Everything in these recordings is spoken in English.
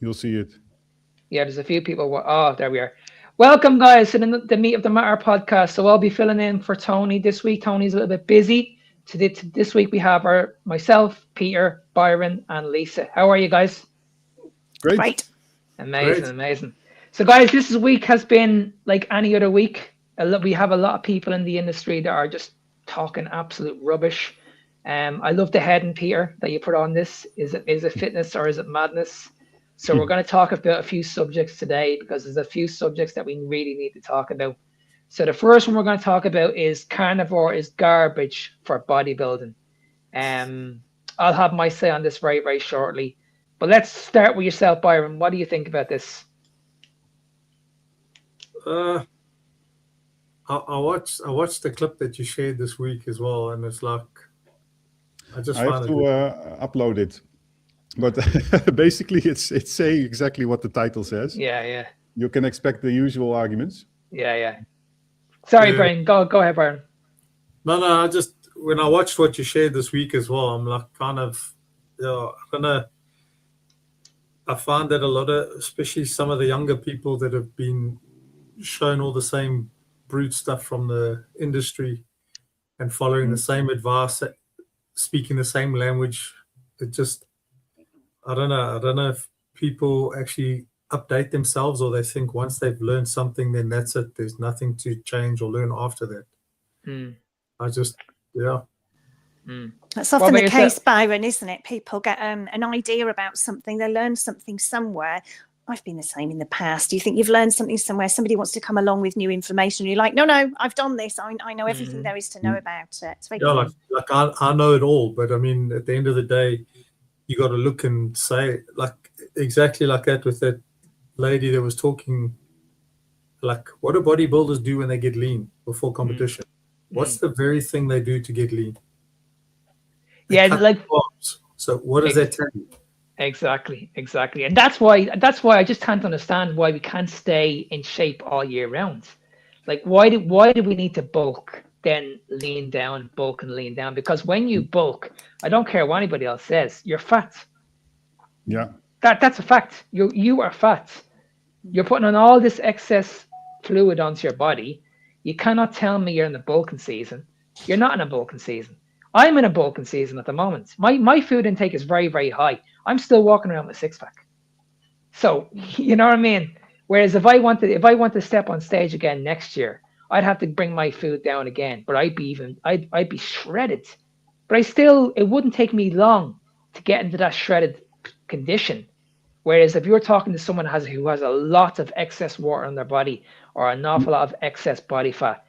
You'll see it. Yeah, there's a few people. Oh, there we are. Welcome, guys, to the Meat of the Matter podcast. So I'll be filling in for Tony this week. Tony's a little bit busy. This week we have myself, Peter, Byron, and Lisa. How are you guys? Great. Great. Amazing, Great. amazing. So, guys, this week has been like any other week. We have a lot of people in the industry that are just talking absolute rubbish. I love the heading, Peter, that you put on this. Is it fitness or is it madness? So we're going to talk about a few subjects today because there's a few subjects that we really need to talk about. So the first one we're going to talk about is carnivore is garbage for bodybuilding. I'll have my say on this very, very shortly. But let's start with yourself, Byron. What do you think about this? I watched the clip that you shared this week as well, and it's like I I just have found to upload it, but basically it's saying exactly what the title says. Yeah. You can expect the usual arguments. Yeah. Sorry, Yeah. Brian. Go ahead, Byron. No. I just when I watched what you shared this week as well, I'm like kind of, I find that a lot of, especially some of the younger people that have been shown all the same brute stuff from the industry and following the same advice, speaking the same language, it just, I don't know if people actually update themselves or they think once they've learned something, then that's it. There's nothing to change or learn after that. I just, yeah. That's often the about case, yourself? Byron, isn't it? People get an idea about something, they learn something somewhere. I've been the same in the past. You think you've learned something somewhere, somebody wants to come along with new information. You're like, no, I've done this. I know everything there is to know about it. It's very Yeah, cool. like I know it all, but I mean, at the end of the day, you got to look and say, like, exactly like that with that lady that was talking, like, what do bodybuilders do when they get lean before competition? What's the very thing they do to get lean? They Yeah, cut like carbs. So what does that tell you? exactly, and that's why I just can't understand why we can't stay in shape all year round. Like, why do we need to bulk, then lean down, bulk and lean down? Because when you bulk, I don't care what anybody else says, you're fat. Yeah. That's a fact. You are fat. You're putting on all this excess fluid onto your body. You cannot tell me you're in the bulking season. You're not in a bulking season. I'm in a bulking season at the moment. My food intake is very, very high. I'm still walking around with a six pack. So you know what I mean? Whereas if I want to step on stage again next year, I'd have to bring my food down again. But I'd be shredded. But it wouldn't take me long to get into that shredded condition. Whereas if you're talking to someone who has a lot of excess water in their body or an awful lot of excess body fat,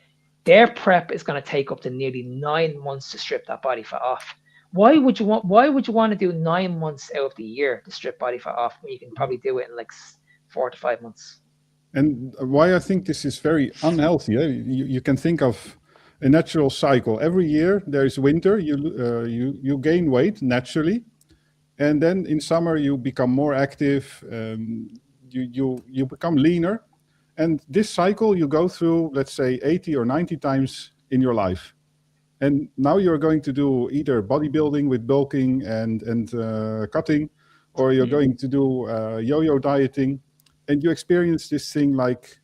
their prep is going to take up to nearly 9 months to strip that body fat off. Why would you want to do 9 months out of the year to strip body fat off when you can probably do it in like 4 to 5 months? And why I think this is very unhealthy. You can think of a natural cycle. Every year there is winter. You gain weight naturally, and then in summer you become more active. You become leaner, and this cycle you go through, let's say 80 or 90 times in your life. And now you're going to do either bodybuilding with bulking and cutting, or you're going to do yo-yo dieting, and you experience this thing like,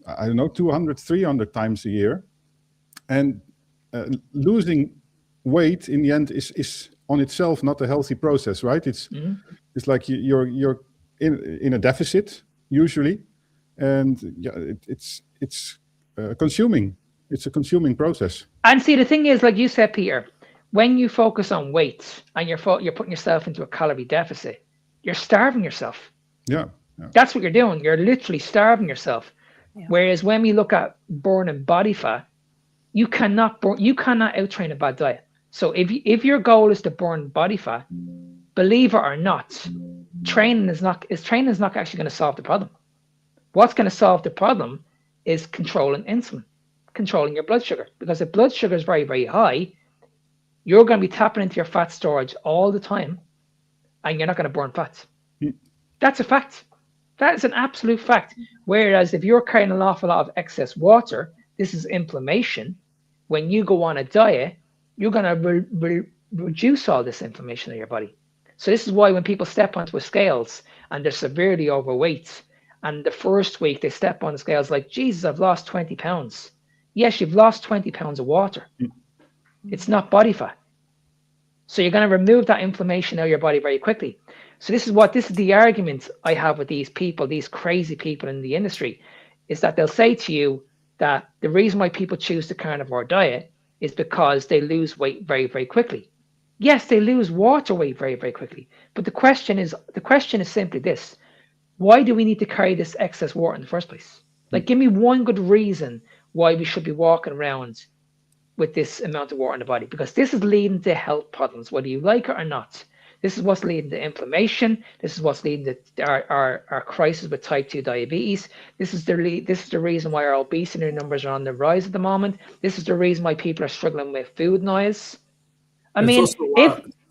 I don't know, 200, 300 times a year. And losing weight in the end is on itself not a healthy process, right? It's like you're in a deficit usually, and yeah, it's consuming. It's a consuming process. And see, the thing is, like you said, Peter, when you focus on weight and you're putting yourself into a calorie deficit, you're starving yourself. Yeah. That's what you're doing. You're literally starving yourself. Yeah. Whereas when we look at burning body fat, you cannot out-train a bad diet. So if your goal is to burn body fat, believe it or not, training is not actually going to solve the problem. What's going to solve the problem is controlling insulin, controlling your blood sugar. Because if blood sugar is very, very high, you're going to be tapping into your fat storage all the time, and you're not going to burn fat. That's a fact. That is an absolute fact. Whereas if you're carrying an awful lot of excess water, this is inflammation. When you go on a diet, you're going to reduce all this inflammation in your body. So this is why when people step onto a scales and they're severely overweight, and the first week they step on the scales like, Jesus, I've lost 20 pounds. Yes, you've lost 20 pounds of water. It's not body fat. So you're going to remove that inflammation out of your body very quickly. So this is the argument I have with these people, these crazy people in the industry, is that they'll say to you that the reason why people choose the carnivore diet is because they lose weight very, very quickly. Yes, they lose water weight very, very quickly. But the question is simply this: why do we need to carry this excess water in the first place? Like, give me one good reason why we should be walking around with this amount of water in the body, because this is leading to health problems, whether you like it or not. This is what's leading to inflammation. This is what's leading to our crisis with type 2 diabetes. This is the reason why our obesity numbers are on the rise at the moment. This is the reason why people are struggling with food noise. Also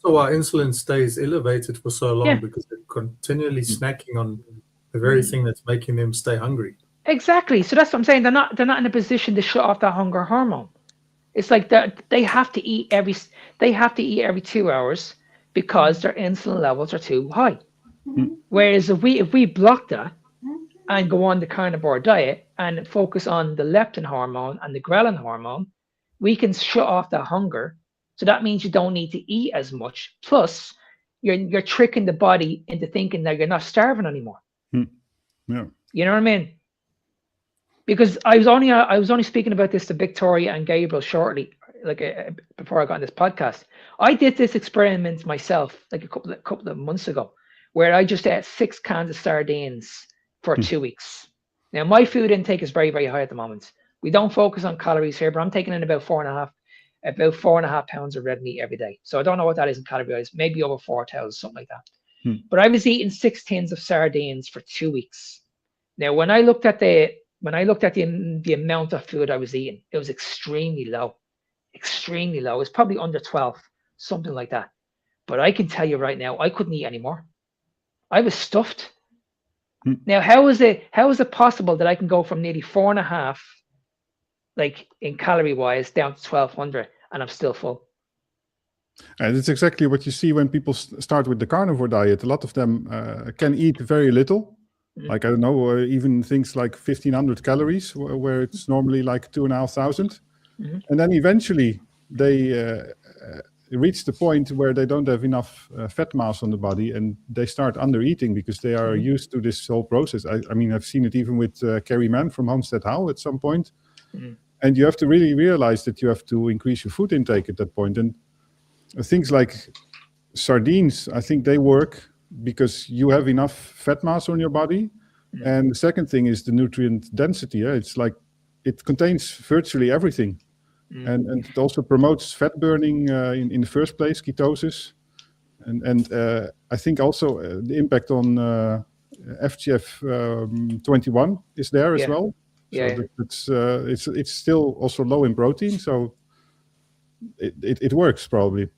why insulin stays elevated for so long, because they're continually snacking on the very thing that's making them stay hungry. Exactly. So that's what I'm saying. They're not in a position to shut off that hunger hormone. It's like they have to eat every 2 hours because their insulin levels are too high. Whereas if we block that and go on the carnivore diet and focus on the leptin hormone and the ghrelin hormone, we can shut off that hunger. So that means you don't need to eat as much. Plus, you're tricking the body into thinking that you're not starving anymore. Yeah. You know what I mean? Because I was only speaking about this to Victoria and Gabriel shortly, before I got on this podcast. I did this experiment myself, like a couple of months ago, where I just ate 6 cans of sardines for 2 weeks. Now my food intake is very, very high at the moment. We don't focus on calories here, but I'm taking in about 4.5 pounds of red meat every day. So I don't know what that is in calories, maybe over 4,000, something like that. But I was eating 6 tins of sardines for 2 weeks. Now, when I looked at the amount of food I was eating, it was extremely low. Extremely low. It's probably under 12, something like that. But I can tell you right now, I couldn't eat anymore. I was stuffed. Now, how is it possible that I can go from nearly 4.5, like in calorie wise, down to 1,200, and I'm still full? And it's exactly what you see when people start with the carnivore diet. A lot of them can eat very little. Like, I don't know, even things like 1,500 calories, where it's normally like 2,500. And then eventually they reach the point where they don't have enough fat mass on the body, and they start under eating because they are used to this whole process. I mean, I've seen it even with Carrie Mann from Homestead Howe at some point. And you have to really realize that you have to increase your food intake at that point. And things like sardines, I think they work because you have enough fat mass on your body. And the second thing is the nutrient density. It's like it contains virtually everything. And it also promotes fat burning in the first place, ketosis. And I think also the impact on FGF 21 is there as well. So it's still also low in protein, so it works probably.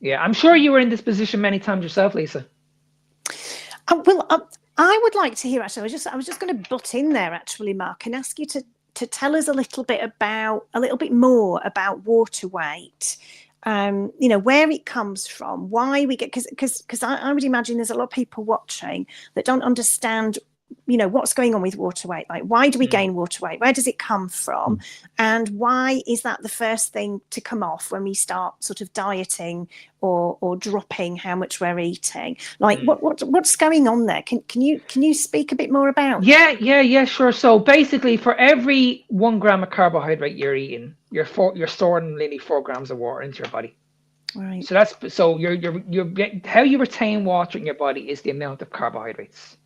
Yeah, I'm sure you were in this position many times yourself, Lisa. I would like to hear, actually, I was just going to butt in there, actually, Mark, and ask you to tell us a little bit more about water weight. Where it comes from, why we get, because I would imagine there's a lot of people watching that don't understand, what's going on with water weight. Like, why do we gain water weight? Where does it come from? And why is that the first thing to come off when we start sort of dieting or dropping how much we're eating? Like, what's going on there? Can you speak a bit more about? Yeah, sure. So basically, for every 1 gram of carbohydrate you're eating, you're storing nearly 4 grams of water into your body. Right. So how you retain water in your body is the amount of carbohydrates.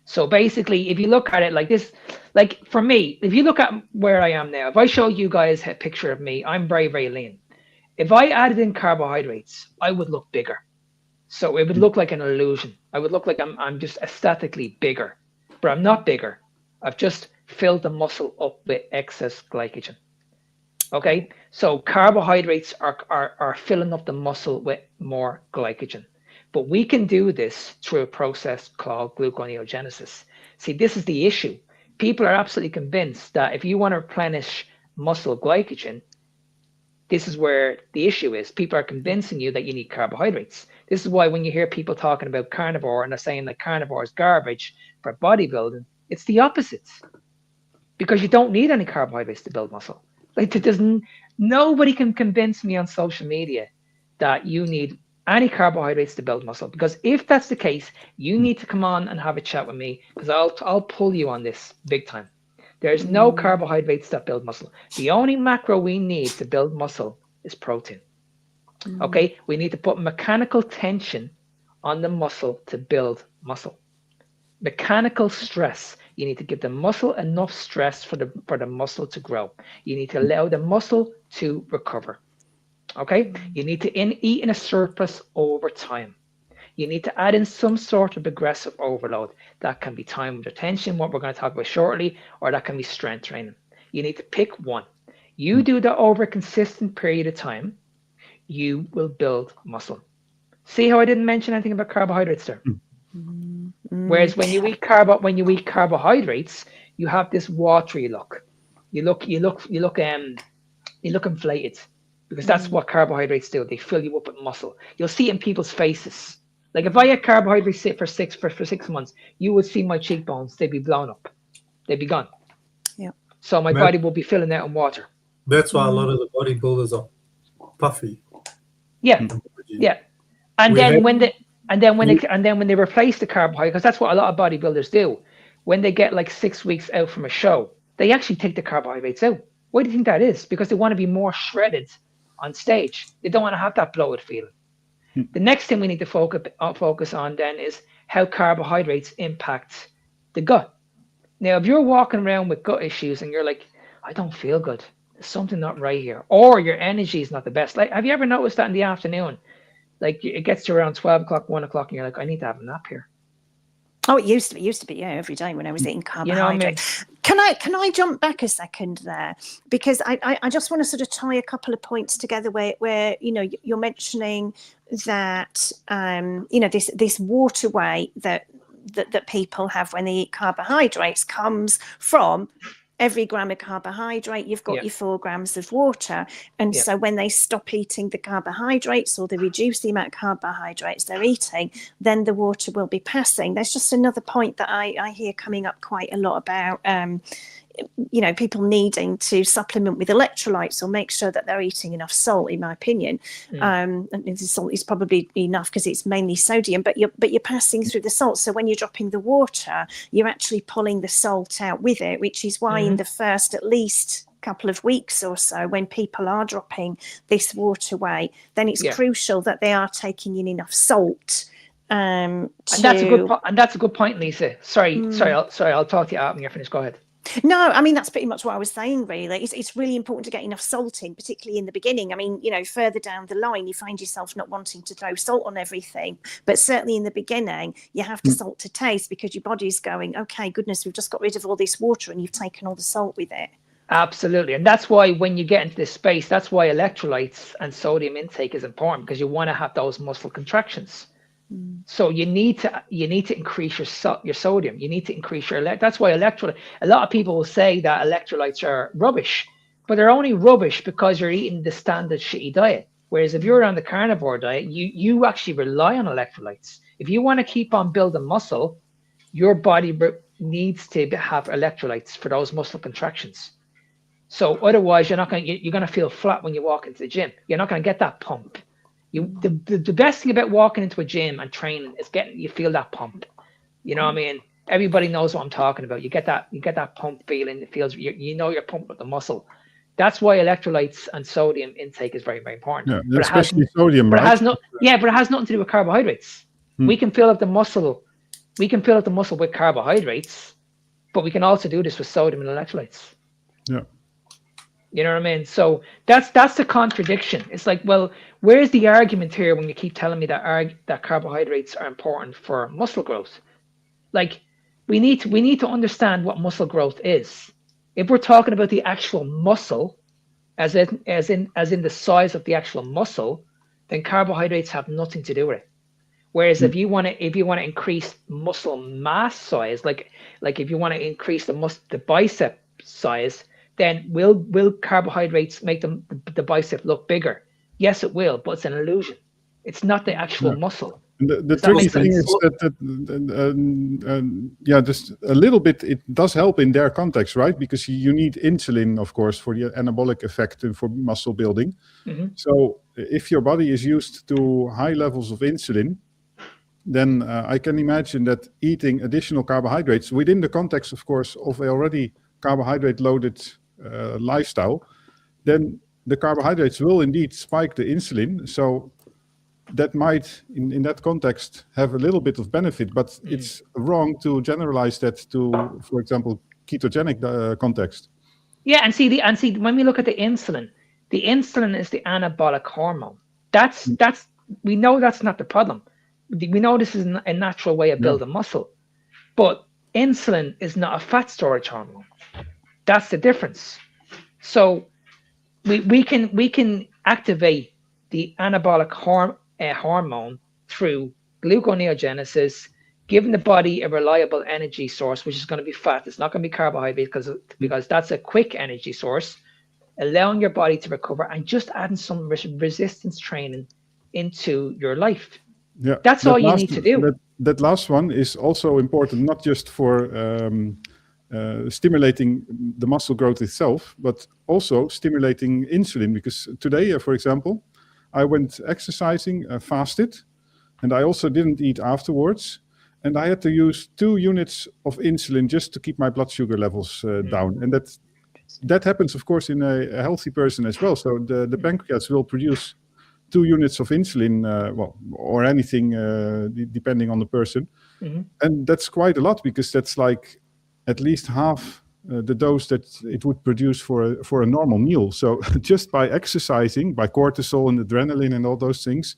So basically, if you look at it like this, like for me, if you look at where I am now, if I show you guys a picture of me, I'm very, very lean. If I added in carbohydrates, I would look bigger. So it would look like an illusion. I would look like I'm just aesthetically bigger, but I'm not bigger. I've just filled the muscle up with excess glycogen. Okay, so carbohydrates are filling up the muscle with more glycogen. But we can do this through a process called gluconeogenesis. See, this is the issue. People are absolutely convinced that if you want to replenish muscle glycogen, This is where the issue is. People are convincing you that you need carbohydrates. This is why when you hear people talking about carnivore and they're saying that carnivore is garbage for bodybuilding, it's the opposite. Because you don't need any carbohydrates to build muscle. Like nobody can convince me on social media that you need any carbohydrates to build muscle. Because if that's the case, you need to come on and have a chat with me, because I'll pull you on this big time. There's no carbohydrates that build muscle. The only macro we need to build muscle is protein. Okay, we need to put mechanical tension on the muscle to build muscle. Mechanical stress. You need to give the muscle enough stress for the muscle to grow. You need to allow the muscle to recover. Okay, you need to eat in a surplus over time. You need to add in some sort of aggressive overload. That can be time retention, what we're going to talk about shortly, or that can be strength training. You need to pick one. You do that over a consistent period of time, you will build muscle. See how I didn't mention anything about carbohydrates there? Whereas when you eat carbohydrates, you have this watery look. You look inflated, because that's what carbohydrates do. They fill you up with muscle. You'll see it in people's faces. Like if I had carbohydrates for 6 months, you would see my cheekbones. They'd be blown up. They'd be gone. Yeah. So my body will be filling out in water. That's why a lot of the bodybuilders are puffy. Yeah. Yeah. And then when they replace the carbohydrate, because that's what a lot of bodybuilders do, when they get like 6 weeks out from a show, they actually take the carbohydrates out. Why do you think that is? Because they want to be more shredded on stage. They don't want to have that bloated feeling. The next thing we need to focus on then is how carbohydrates impact the gut. Now, if you're walking around with gut issues and you're like, I don't feel good, there's something not right here, or your energy is not the best. Like, have you ever noticed that in the afternoon? Like it gets to around 12 o'clock, 1 o'clock, and you're like, I need to have a nap here. Oh, it used to be, yeah, every day when I was eating carbohydrates. You know what I mean? Can I jump back a second there? Because I just want to sort of tie a couple of points together where you know, you're mentioning that you know, this waterway that people have when they eat carbohydrates comes from every gram of carbohydrate, you've got your 4 grams of water. And so when they stop eating the carbohydrates, or they reduce the amount of carbohydrates they're eating, then the water will be passing. There's just another point that I hear coming up quite a lot about, you know, people needing to supplement with electrolytes or make sure that they're eating enough salt, in my opinion. And the salt is probably enough because it's mainly sodium, but you're passing through the salt. So when you're dropping the water, you're actually pulling the salt out with it, which is why in the first at least couple of weeks or so, when people are dropping this water away, then it's crucial that they are taking in enough salt. And that's a good point, Lisa. Sorry, I'll talk to you out when you're finished. Go ahead. No, I mean, that's pretty much what I was saying, really. It's really important to get enough salt in, particularly in the beginning. I mean, you know, further down the line, you find yourself not wanting to throw salt on everything. But certainly in the beginning, you have to salt to taste, because your body's going, okay, goodness, we've just got rid of all this water and you've taken all the salt with it. Absolutely. And that's why when you get into this space, that's why electrolytes and sodium intake is important, because you want to have those muscle contractions. So you need to increase your sodium. You need to increase your that's why electrolyte. A lot of people will say that electrolytes are rubbish, but they're only rubbish because you're eating the standard shitty diet. Whereas if you're on the carnivore diet, you actually rely on electrolytes. If you want to keep on building muscle, your body needs to have electrolytes for those muscle contractions. So otherwise, you're going to feel flat when you walk into the gym. You're not going to get that pump. The best thing about walking into a gym and training is you feel that pump. You know what I mean? Everybody knows what I'm talking about. You get that pump feeling. It feels you know you're pumped with the muscle. That's why electrolytes and sodium intake is very, very important. Yeah, especially sodium, right? But it has nothing to do with carbohydrates. We can fill up the muscle. We can fill up the muscle with carbohydrates, but we can also do this with sodium and electrolytes. Yeah. You know what I mean? So that's the contradiction. It's like, well, where's the argument here when you keep telling me that carbohydrates are important for muscle growth? Like, we need to understand what muscle growth is. If we're talking about the actual muscle, as in the size of the actual muscle, then carbohydrates have nothing to do with it. Whereas if you want to increase muscle mass size, like if you want to increase the bicep size, then will carbohydrates make the bicep look bigger? Yes, it will, but it's an illusion. It's not the actual muscle. The tricky thing is that just a little bit, it does help in their context, right? Because you need insulin, of course, for the anabolic effect and for muscle building. So if your body is used to high levels of insulin, then I can imagine that eating additional carbohydrates within the context, of course, of already carbohydrate-loaded lifestyle, then the carbohydrates will indeed spike the insulin. So that might, in that context, have a little bit of benefit, but it's wrong to generalize that to, for example, ketogenic context. Yeah, and see when we look at the insulin is the anabolic hormone. That's we know that's not the problem. We know this is a natural way of building muscle, but insulin is not a fat storage hormone. That's the difference. So we can activate the anabolic hormone through gluconeogenesis, giving the body a reliable energy source, which is going to be fat. It's not going to be carbohydrate because that's a quick energy source, allowing your body to recover and just adding some resistance training into your life. Yeah, that's all you need to do. That last one is also important, not just for stimulating the muscle growth itself, but also stimulating insulin. Because today, for example, I went exercising, fasted, and I also didn't eat afterwards. And I had to use 2 units of insulin just to keep my blood sugar levels down. And that happens, of course, in a healthy person as well. So the pancreas will produce 2 units of insulin, or anything, depending on the person. And that's quite a lot, because that's like at least half the dose that it would produce for a normal meal. So just by exercising, by cortisol and adrenaline and all those things,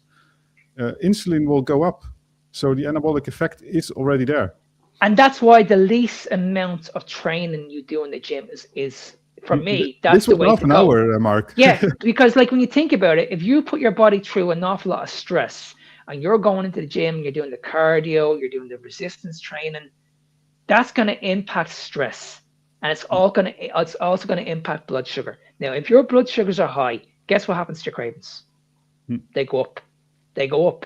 insulin will go up. So the anabolic effect is already there. And that's why the least amount of training you do in the gym is for me, that's the way to go. This was half an hour, Mark. Yeah, because like when you think about it, if you put your body through an awful lot of stress and you're going into the gym, you're doing the cardio, you're doing the resistance training, that's going to impact stress. And it's also going to impact blood sugar. Now, if your blood sugars are high, guess what happens to your cravings? They go up. They go up.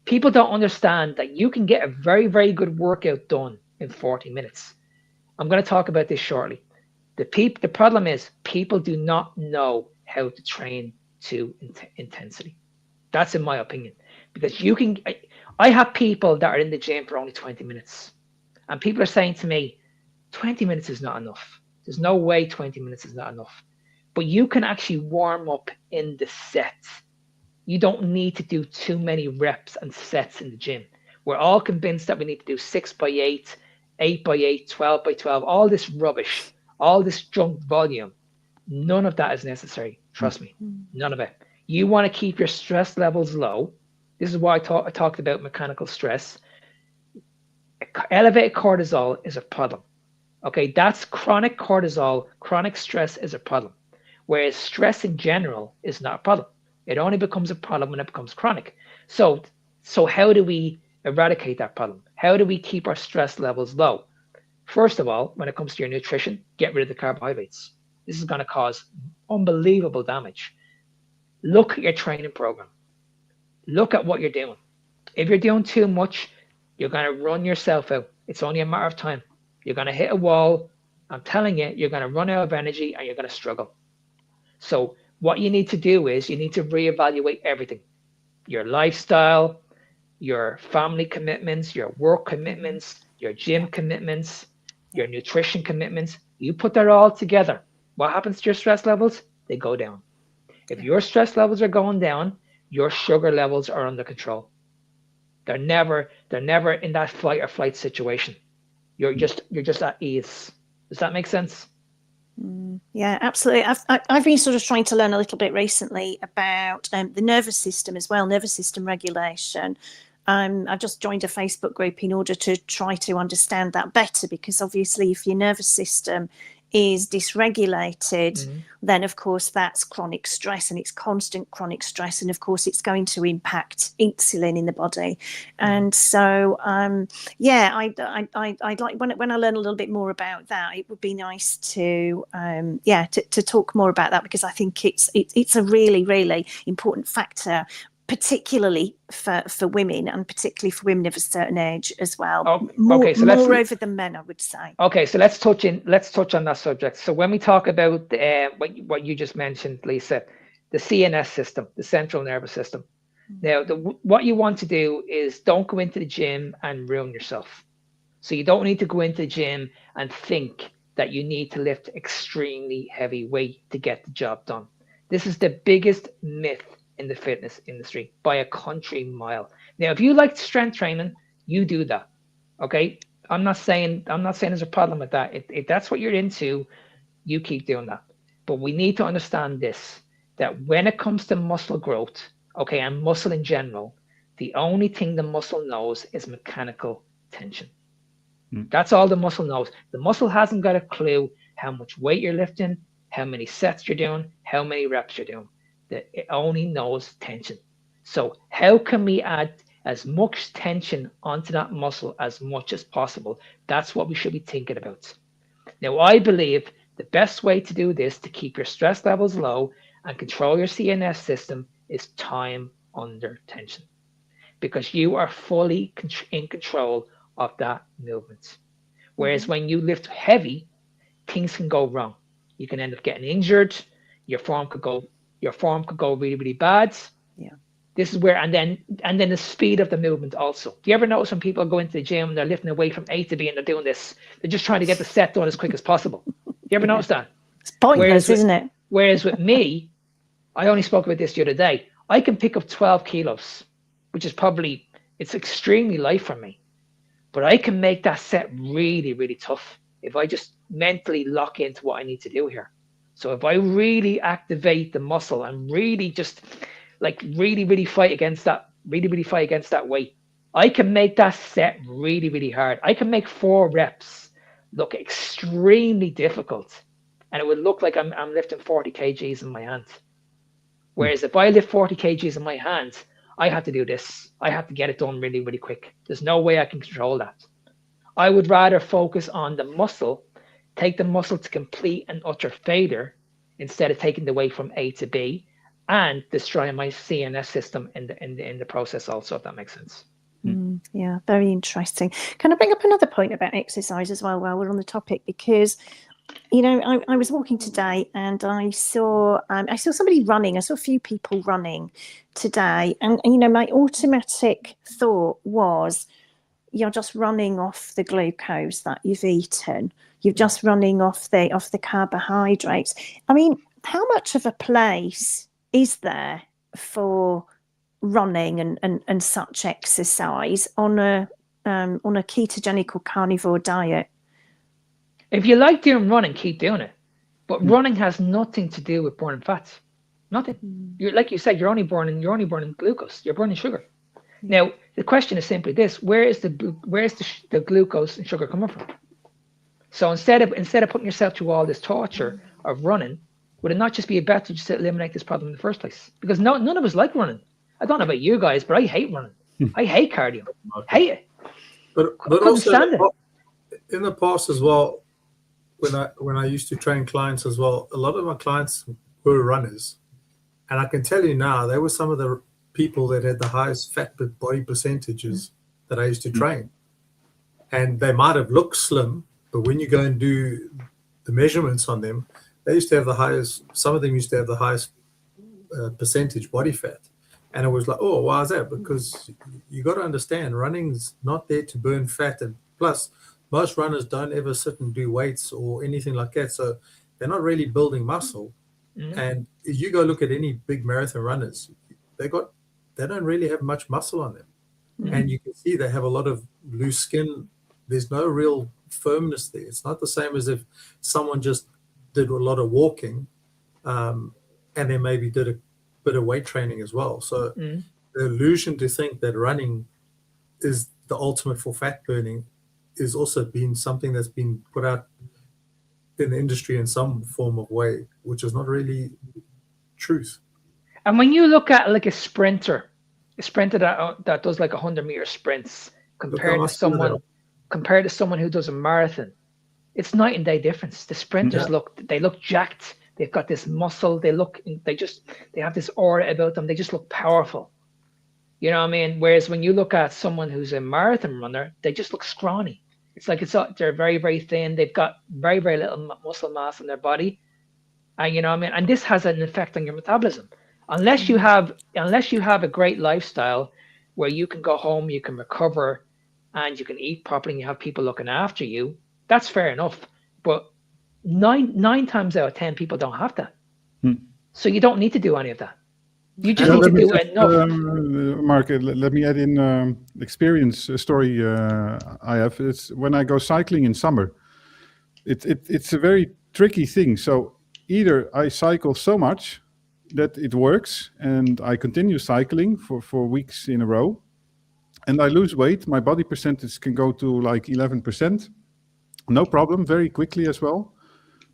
People don't understand that you can get a very, very good workout done in 40 minutes. I'm going to talk about this shortly. The problem is people do not know how to train to intensity. That's in my opinion. Because I have people that are in the gym for only 20 minutes. And people are saying to me, 20 minutes is not enough. There's no way 20 minutes is not enough. But you can actually warm up in the sets. You don't need to do too many reps and sets in the gym. We're all convinced that we need to do 6x8, 8x8, 12x12, all this rubbish, all this junk volume. None of that is necessary. Trust me, none of it. You want to keep your stress levels low. This is why I talked about mechanical stress. Elevated cortisol is a problem. Okay, that's chronic cortisol. Chronic stress is a problem. Whereas stress in general is not a problem. It only becomes a problem when it becomes chronic. So how do we eradicate that problem? How do we keep our stress levels low? First of all, when it comes to your nutrition, get rid of the carbohydrates. This is going to cause unbelievable damage. Look at your training program. Look at what you're doing. If you're doing too much, you're going to run yourself out. It's only a matter of time. You're going to hit a wall. I'm telling you, you're going to run out of energy and you're going to struggle. So what you need to do is you need to reevaluate everything. Your lifestyle, your family commitments, your work commitments, your gym commitments, your nutrition commitments. You put that all together. What happens to your stress levels? They go down. If your stress levels are going down, your sugar levels are under control. They're never in that fight or flight situation. You're just at ease. Does that make sense? Yeah, absolutely. I've been sort of trying to learn a little bit recently about the nervous system as well, nervous system regulation. I've just joined a Facebook group in order to try to understand that better, because obviously if your nervous system is dysregulated, then of course that's chronic stress, and it's constant chronic stress, and of course it's going to impact insulin in the body. And so I'd like, when I learn a little bit more about that, it would be nice to talk more about that, because I think it's a really, really important factor, particularly for women, and particularly for women of a certain age as well. More over than men, I would say. Okay, so let's touch on that subject. So when we talk about what you just mentioned, Lisa, the CNS system, the central nervous system. Now, what you want to do is don't go into the gym and ruin yourself. So you don't need to go into the gym and think that you need to lift extremely heavy weight to get the job done. This is the biggest myth in the fitness industry by a country mile. Now, if you like strength training, you do that. Okay, I'm not saying there's a problem with that. If that's what you're into, you keep doing that. But we need to understand this, that when it comes to muscle growth, okay, and muscle in general, the only thing the muscle knows is mechanical tension. That's all the muscle knows. The muscle hasn't got a clue how much weight you're lifting, how many sets you're doing, how many reps you're doing. It only knows tension. So how can we add as much tension onto that muscle as much as possible? That's what we should be thinking about. Now, I believe the best way to do this, to keep your stress levels low and control your CNS system, is time under tension, because you are fully in control of that movement. Whereas when you lift heavy, things can go wrong. You can end up getting injured. Your form could go really, really bad. Yeah. This is where, and then the speed of the movement also. Do you ever notice when people go into the gym and they're lifting away from A to B and they're doing this? They're just trying to get the set done as quick as possible. Do you ever notice that? It's pointless, isn't it? Whereas with me, I only spoke about this the other day. I can pick up 12 kilos, which is it's extremely light for me. But I can make that set really, really tough if I just mentally lock into what I need to do here. So if I really activate the muscle and really just really fight against that weight, I can make that set really, really hard. I can make 4 reps look extremely difficult, and it would look like I'm lifting 40 kgs in my hands. Whereas if I lift 40 kgs in my hands, I have to do this. I have to get it done really, really quick. There's no way I can control that. I would rather focus on the muscle, take the muscle to complete and utter failure, instead of taking the weight from A to B and destroying my CNS system in the process also, if that makes sense. Yeah, very interesting. Can I bring up another point about exercise as well while we're on the topic? Because, I was walking today and I saw somebody running. I saw a few people running today, and my automatic thought was, you're just running off the glucose that you've eaten. You're just running off the carbohydrates. I mean, how much of a place is there for running and such exercise on a ketogenic or carnivore diet? If you like doing running, keep doing it. But running has nothing to do with burning fats. Nothing. Like you said, you're only burning glucose. You're burning sugar. Now the question is simply this: where is the glucose and sugar coming from? So instead of putting yourself through all this torture of running, would it not just be better just to eliminate this problem in the first place? Because none of us like running. I don't know about you guys, but I hate running. I hate cardio. Hate it. But also in the past as well, when I used to train clients as well, a lot of my clients were runners, and I can tell you now, they were some of the people that had the highest fat body percentages that I used to train, and they might have looked slim, but when you go and do the measurements on them, they used to have the highest. Some of them used to have the highest percentage body fat, and it was like, oh, why is that? Because you got to understand, running's not there to burn fat, and plus, most runners don't ever sit and do weights or anything like that, so they're not really building muscle. And if you go look at any big marathon runners, they don't really have much muscle on them, and you can see they have a lot of loose skin. There's no real firmness there. It's not the same as if someone just did a lot of walking, and then maybe did a bit of weight training as well. So the illusion to think that running is the ultimate for fat burning is also been something that's been put out in the industry in some form of way, which is not really truth. And when you look at like a sprinter that does like 100-meter sprints compared to someone who does a marathon, it's night and day difference. The sprinters look jacked. They've got this muscle. They have this aura about them. They just look powerful. You know what I mean? Whereas when you look at someone who's a marathon runner, they just look scrawny. It's like they're very, very thin. They've got very, very little muscle mass in their body. And you know what I mean? And this has an effect on your metabolism. Unless you have a great lifestyle where you can go home, you can recover, and you can eat properly, and you have people looking after you, that's fair enough. But nine times out of 10, people don't have that. So you don't need to do any of that. You just need to do enough. Mark, let me add in experience story I have. It's when I go cycling in summer. It's a very tricky thing. So either I cycle so much that it works and I continue cycling for weeks in a row and I lose weight. My body percentage can go to like 11%. No problem, very quickly as well.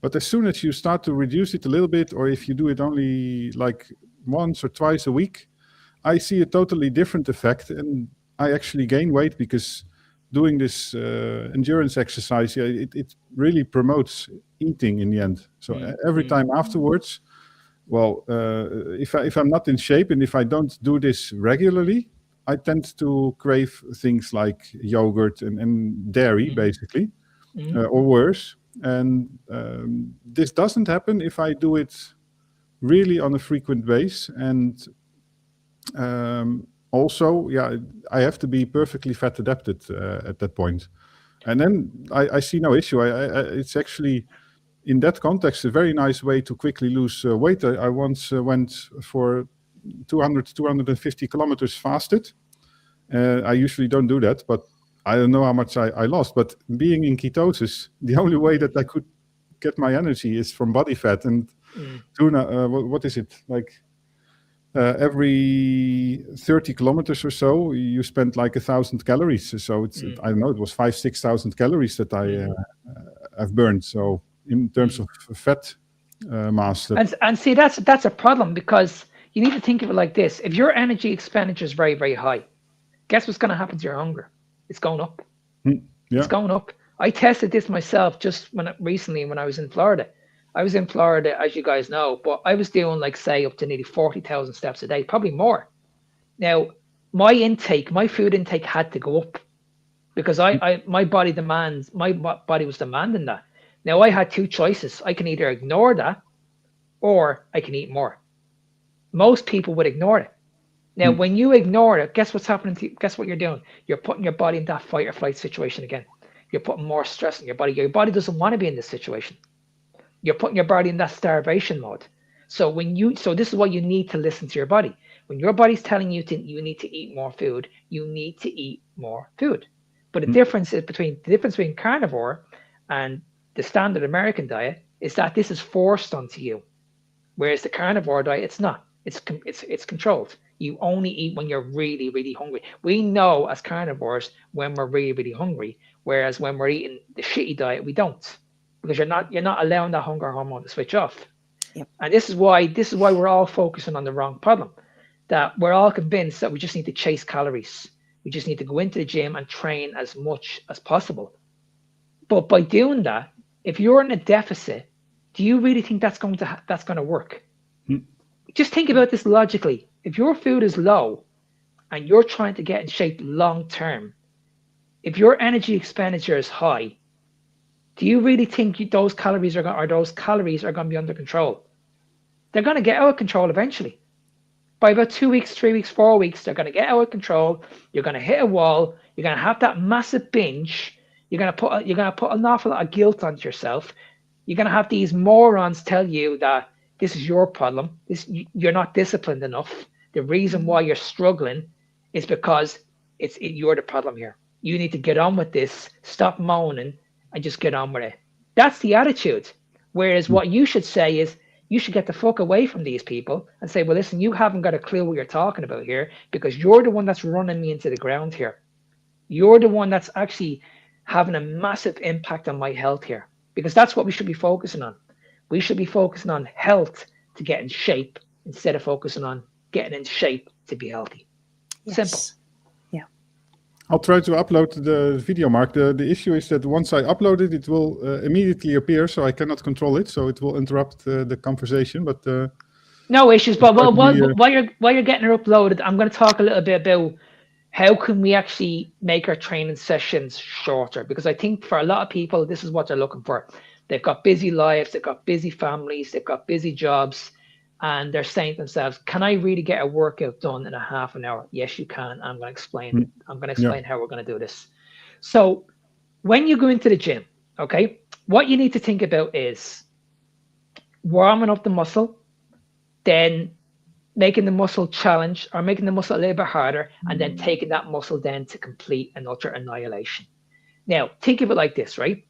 But as soon as you start to reduce it a little bit, or if you do it only like once or twice a week, I see a totally different effect. And I actually gain weight because doing this endurance exercise, it really promotes eating in the end. So every time afterwards, well, if I'm not in shape and if I don't do this regularly, I tend to crave things like yogurt and dairy, basically, or worse. And this doesn't happen if I do it really on a frequent basis. And also, I have to be perfectly fat adapted at that point. And then I see no issue. It's actually, in that context, a very nice way to quickly lose weight. I once went for 200 to 250 kilometers fasted. I usually don't do that, but I don't know how much I lost. But being in ketosis, the only way that I could get my energy is from body fat. And tuna, what is it? Like every 30 kilometers or so, you spend like 1,000 calories. So it's, I don't know, it was 5,000-6,000 calories that I have burned. So in terms of fat mass. And see, that's a problem, because you need to think of it like this. If your energy expenditure is very, very high, guess what's going to happen to your hunger? It's going up. It's going up. I tested this myself just recently when I was in Florida. I was in Florida, as you guys know, but I was doing like, say, up to nearly 40,000 steps a day, probably more. Now, my food intake had to go up because my body was demanding that. Now, I had two choices. I can either ignore that or I can eat more. Most people would ignore it. Now, when you ignore it, guess what's happening to you? Guess what you're doing? You're putting your body in that fight or flight situation again. You're putting more stress on your body. Your body doesn't want to be in this situation. You're putting your body in that starvation mode. So this is why you need to listen to your body. When your body's telling you you need to eat more food, you need to eat more food. But the difference between carnivore and the standard American diet is that this is forced onto you, whereas the carnivore diet, it's not. It's controlled. You only eat when you're really, really hungry. We know as carnivores when we're really, really hungry, whereas when we're eating the shitty diet, we don't, because you're not allowing that hunger hormone to switch off. Yep. And this is why we're all focusing on the wrong problem. That we're all convinced that we just need to chase calories. We just need to go into the gym and train as much as possible. But by doing that, if you're in a deficit, do you really think that's going to work? Just think about this logically. If your food is low and you're trying to get in shape long term, if your energy expenditure is high, do you really think those calories are going to be under control? They're going to get out of control eventually. By about 2 weeks, 3 weeks, 4 weeks, they're going to get out of control. You're going to hit a wall. You're going to have that massive binge. You're going to put an awful lot of guilt onto yourself. You're going to have these morons tell you that this is your problem. You're not disciplined enough. The reason why you're struggling is because you're the problem here. You need to get on with this. Stop moaning and just get on with it. That's the attitude. Whereas what you should say is, you should get the fuck away from these people and say, well, listen, you haven't got a clue what you're talking about here, because you're the one that's running me into the ground here. You're the one that's actually having a massive impact on my health here. because that's what we should be focusing on. We should be focusing on health to get in shape instead of focusing on getting in shape to be healthy. Yes. Simple. Yeah. I'll try to upload the video, Mark. The issue is that once I upload it, it will immediately appear, so I cannot control it. So it will interrupt the conversation. But no issues. But while you're getting her uploaded, I'm going to talk a little bit about how can we actually make our training sessions shorter? Because I think for a lot of people, this is what they're looking for. They've got busy lives, they've got busy families, they've got busy jobs, and they're saying to themselves, can I really get a workout done in a half an hour? Yes, you can. I'm going to explain. I'm going to explain how we're going to do this. So when you go into the gym, okay, what you need to think about is warming up the muscle, then making the muscle challenge or making the muscle a little bit harder, and then taking that muscle then to complete and utter annihilation. Now, think of it like this, right?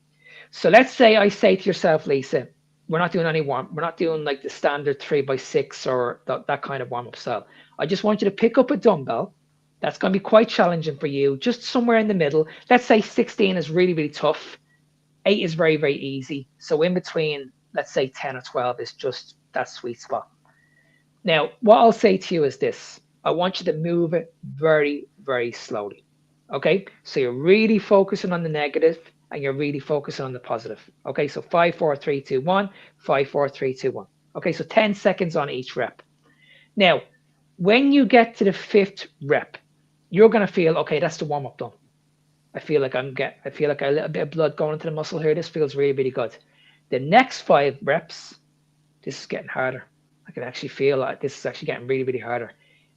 So let's say I say to yourself, Lisa, we're not doing any warm. We're not doing like the standard 3x6 or that kind of warm-up style. I just want you to pick up a dumbbell. That's going to be quite challenging for you, just somewhere in the middle. Let's say 16 is really, really tough. 8 is very, very easy. So in between, let's say 10 or 12 is just that sweet spot. Now, what I'll say to you is this. I want you to move it very, very slowly. Okay? So you're really focusing on the negative and you're really focusing on the positive. Okay? So 5, 4, 3, 2, 1. 5, 4, 3, 2, 1. Okay? So 10 seconds on each rep. Now, when you get to the 5th rep, you're going to feel, okay, that's the warm-up done. I feel like a little bit of blood going into the muscle here. This feels really, really good. The next 5 reps, this is getting harder. I can actually feel like this is actually getting really, really harder.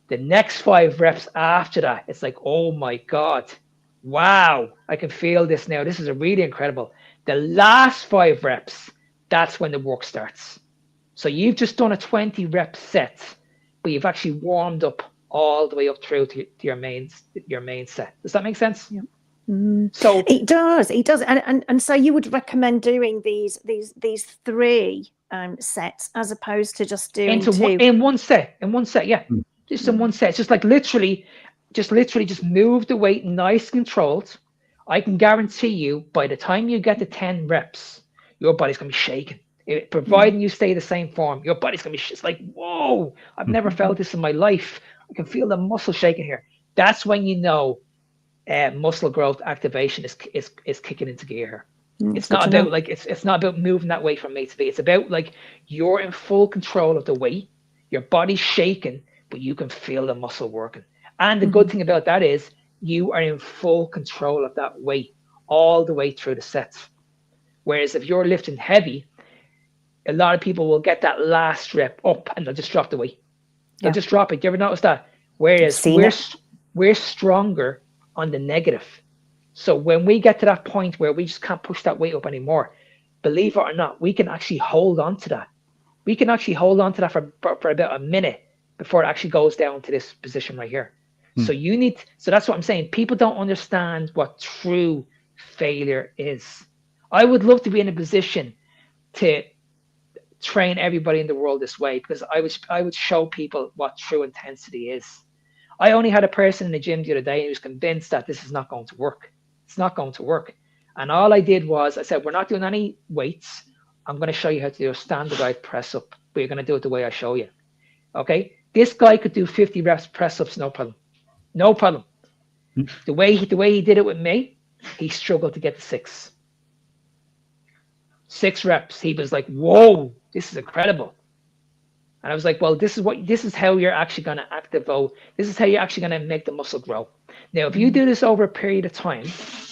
The next 5 reps after that, it's like, oh my God, wow, I can feel this now. This is really incredible. The last 5 reps, that's when the work starts. So you've just done a 20 rep set, but you've actually warmed up all the way up through to your main set. Does that make sense? Yeah. So it does, and so you would recommend doing these 3 sets as opposed to just doing 2 in one set, yeah, just in one set. Just like literally just move the weight nice and controlled. I can guarantee you by the time you get to 10 reps, your body's gonna be shaking. Providing you stay the same form, your body's gonna be. It's like, whoa! I've never felt this in my life. I can feel the muscle shaking here. That's when you know muscle growth activation is kicking into gear. It's not about like it's not about moving that weight from A to B. It's about like you're in full control of the weight. Your body's shaking, but you can feel the muscle working. And the good thing about that is you are in full control of that weight all the way through the sets. Whereas if you're lifting heavy, a lot of people will get that last rep up and they'll just drop the weight. They'll just drop it. You ever notice that? Whereas we're stronger on the negative. So when we get to that point where we just can't push that weight up anymore, believe it or not, we can actually hold on to that. We can actually hold on to that for about a minute before it actually goes down to this position right here. So so that's what I'm saying. People don't understand what true failure is. I would love to be in a position to train everybody in the world this way, because I would show people what true intensity is. I only had a person in the gym the other day who was convinced that this is not going to work. It's not going to work. And all I did was I said, we're not doing any weights. I'm going to show you how to do a standardized press up, but you're going to do it the way I show you. Okay. This guy could do 50 reps press ups, no problem. No problem. The way he did it with me, he struggled to get to 6. 6 reps. He was like, whoa, this is incredible. And I was like, well, this is how you're actually going to activate. This is how you're actually going to make the muscle grow. Now, if you do this over a period of time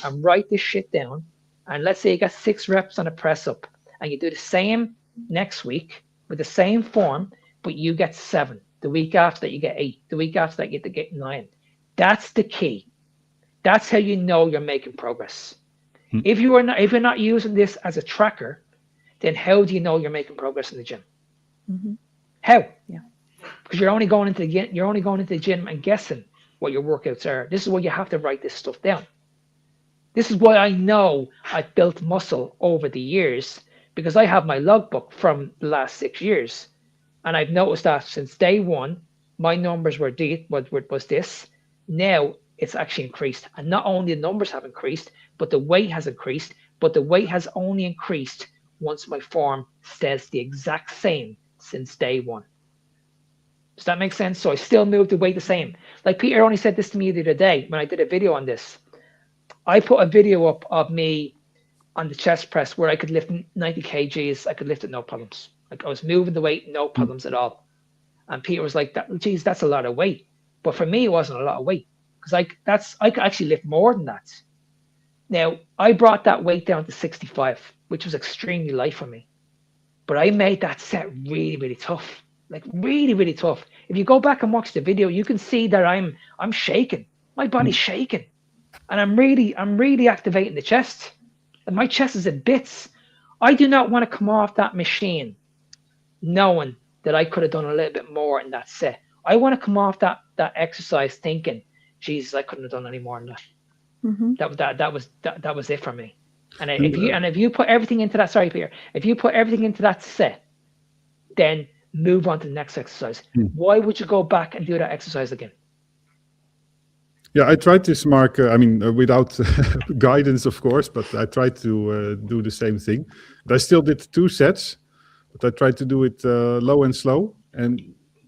and write this shit down, and let's say you got 6 reps on a press up, and you do the same next week with the same form, but you get 7. The week after that, you get 8. The week after that, you get 9. That's the key. That's how you know you're making progress. If you're not using this as a tracker, then how do you know you're making progress in the gym? How? Yeah. Because you're only going into the gym and guessing what your workouts are. This is why you have to write this stuff down. This is why I know I've built muscle over the years, because I have my logbook from the last 6 years, and I've noticed that since day one, my numbers was this. Now it's actually increased, and not only the numbers have increased, but the weight has increased, but the weight has only increased once my form stays the exact same since day one. Does that make sense? So I still moved the weight the same. Like Peter only said this to me the other day when I did a video on this. I put a video up of me on the chest press where I could lift 90 kgs. I could lift it no problems. Like I was moving the weight, no problems at all. And Peter was like, geez, that's a lot of weight. But for me, it wasn't a lot of weight because I could actually lift more than that. Now, I brought that weight down to 65, which was extremely light for me. But I made that set really, really tough. Like really, really tough. If you go back and watch the video, you can see that I'm shaking. My body's shaking. And I'm really activating the chest. And my chest is in bits. I do not want to come off that machine knowing that I could have done a little bit more in that set. I want to come off that exercise thinking, Jesus, I couldn't have done any more than that. Mm-hmm. That was it for me. And if you put everything into that, sorry, Peter, if you put everything into that set, then move on to the next exercise. Why would you go back and do that exercise again? Yeah, I tried this, Mark. Without guidance, of course, but I tried to do the same thing. But I still did 2 sets, but I tried to do it low and slow, and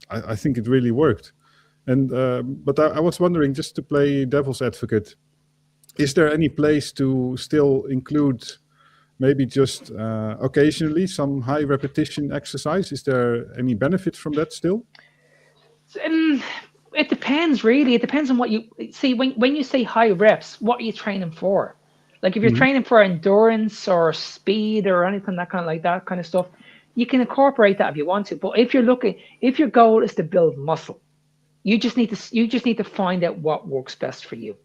I think it really worked. And but I was wondering, just to play devil's advocate, is there any place to still include maybe just occasionally some high repetition exercise? Is there any benefit from that still? It depends, really. It depends on what you see. When you say high reps, what are you training for? Like if you're training for endurance or speed or anything that kind of stuff, you can incorporate that if you want to. But if your goal is to build muscle, you just need to find out what works best for you.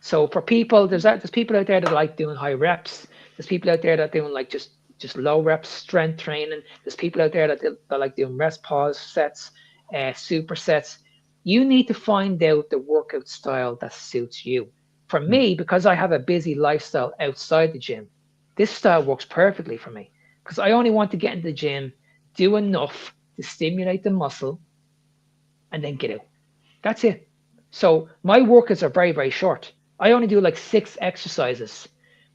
So for people, there's people out there that like doing high reps. There's people out there that doing like just low reps strength training. There's people out there that like doing rest pause sets, supersets. You need to find out the workout style that suits you. For me, because I have a busy lifestyle outside the gym, this style works perfectly for me because I only want to get into the gym, do enough to stimulate the muscle, and then get out. That's it. So my workouts are very, very short. I only do like 6 exercises,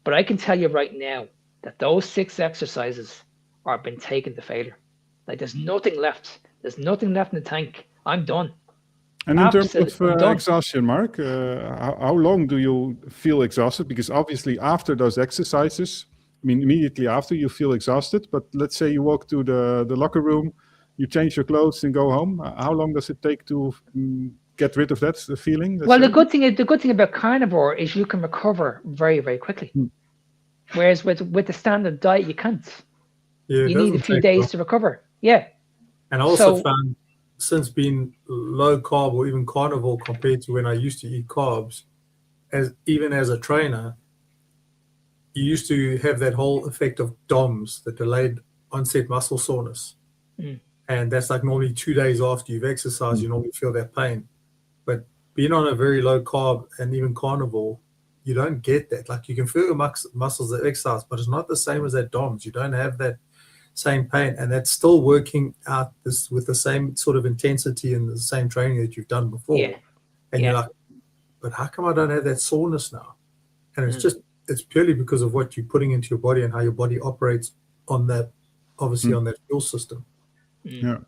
but I can tell you right now that those 6 exercises are been taken to failure. Like there's nothing left. There's nothing left in the tank. I'm done. And in terms of exhaustion, Mark, how long do you feel exhausted? Because obviously after those exercises, I mean, immediately after you feel exhausted, but let's say you walk to the locker room, you change your clothes and go home. How long does it take to get rid of that feeling? Well, the good thing about carnivore is you can recover very, very quickly. Whereas with the standard diet, you can't. Yeah, you need a few days to recover. Yeah. And I also found since being low carb or even carnivore compared to when I used to eat carbs, even as a trainer, you used to have that whole effect of DOMS, the delayed onset muscle soreness. And that's like normally 2 days after you've exercised, you normally feel that pain. But being on a very low carb and even carnivore, you don't get that. Like you can feel your muscles at exercise, but it's not the same as that DOMS. You don't have that same pain, and that's still working out this with the same sort of intensity and the same training that you've done before. And you're like, but how come I don't have that soreness now? And it's purely because of what you're putting into your body and how your body operates on that, obviously on that fuel system. Yeah,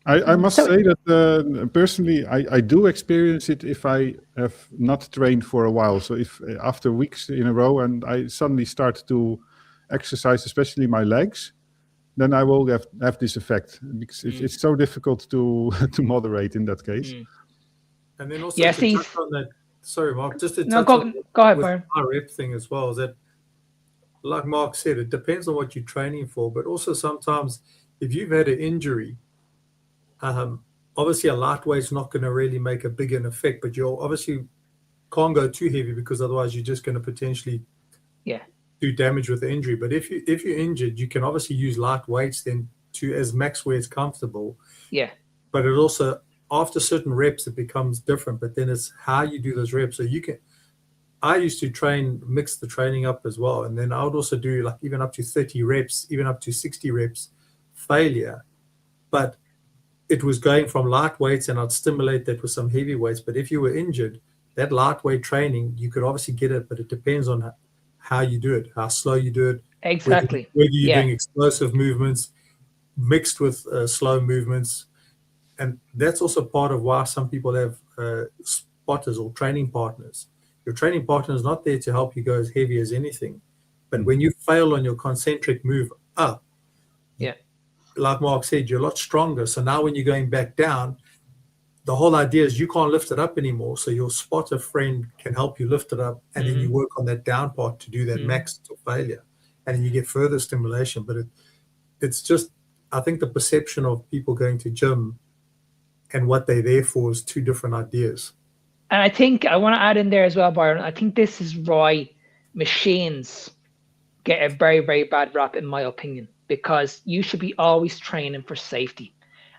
I must say that personally, I do experience it if I have not trained for a while. So if after weeks in a row and I suddenly start to exercise, especially my legs, then I will have this effect because it's so difficult to moderate in that case. And then also to touch on that, sorry, Mark, just to touch on go ahead, Byron. Our rep thing as well is that, like Mark said, it depends on what you're training for, but also sometimes if you've had an injury, obviously a lightweight is not going to really make a big an effect, but you obviously can't go too heavy because otherwise you're just going to potentially do damage with the injury. But if you're injured, you can obviously use light weights then to as max where it's comfortable. Yeah. But it also, after certain reps, it becomes different. But then it's how you do those reps. So I used to mix the training up as well. And then I would also do like even up to 30 reps, even up to 60 reps failure. But it was going from light weights and I'd stimulate that with some heavy weights. But if you were injured, that lightweight training, you could obviously get it, but it depends on how you do it, how slow you do it, Exactly. whether you're Yeah. doing explosive movements mixed with slow movements. And that's also part of why some people have spotters or training partners. Your training partner is not there to help you go as heavy as anything. But when you fail on your concentric move up, Yeah. like Mark said, you're a lot stronger. So now when you're going back down, the whole idea is you can't lift it up anymore. So your spotter friend can help you lift it up, and then you work on that down part to do that max to failure. And then you get further stimulation. But it's just, I think the perception of people going to gym and what they're there for is two different ideas. And I think I want to add in there as well, Byron. I think this is why machines get a very, very bad rap, in my opinion, because you should be always training for safety.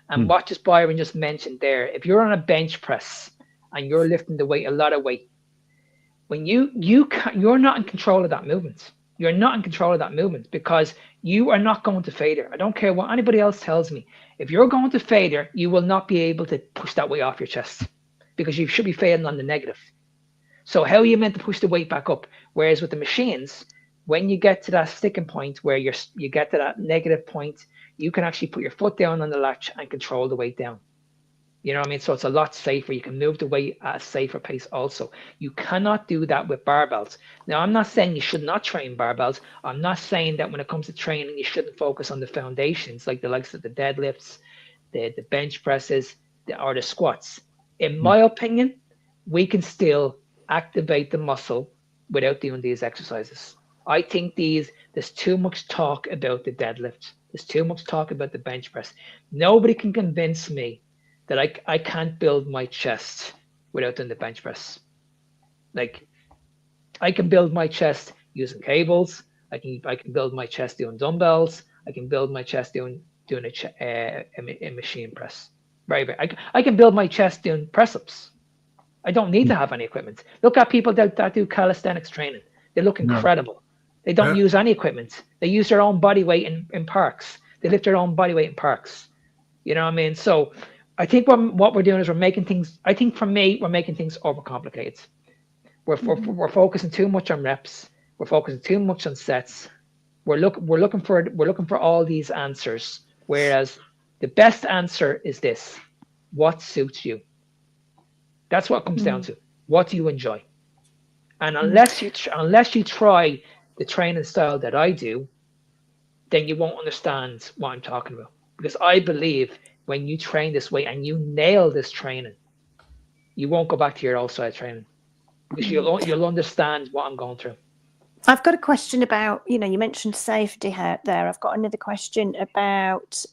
And what just Byron just mentioned there, if you're on a bench press and you're lifting the weight, a lot of weight, when you're not in control of that movement. You're not in control of that movement because you are not going to failure. I don't care what anybody else tells me. If you're going to failure, you will not be able to push that weight off your chest because you should be failing on the negative. So how are you meant to push the weight back up? Whereas with the machines, when you get to that sticking point where you get to that negative point, you can actually put your foot down on the latch and control the weight down. You know what I mean? So it's a lot safer. You can move the weight at a safer pace also. You cannot do that with barbells. Now, I'm not saying you should not train barbells. I'm not saying that when it comes to training, you shouldn't focus on the foundations, like the likes of the deadlifts, the bench presses, or the squats. In my opinion, we can still activate the muscle without doing these exercises. I think there's too much talk about the deadlift. There's too much talk about the bench press. Nobody can convince me that I can't build my chest without doing the bench press. Like, I can build my chest using cables. I can build my chest doing dumbbells. I can build my chest doing a machine press. I can build my chest doing press-ups. I don't need to have any equipment. Look at people that do calisthenics training. They look incredible. They don't use any equipment. They use their own body weight in parks. They lift their own body weight in parks. You know what I mean? So I think what we're doing is we're making things overcomplicated. We're focusing too much on reps. We're focusing too much on sets. We're looking for all these answers. Whereas the best answer is this: what suits you. That's what it comes down to. What do you enjoy? And unless you try the training style that I do, then you won't understand what I'm talking about. Because I believe when you train this way and you nail this training, you won't go back to your old style training because you'll understand what I'm going through. I've got a question about, you mentioned safety there. I've got another question about,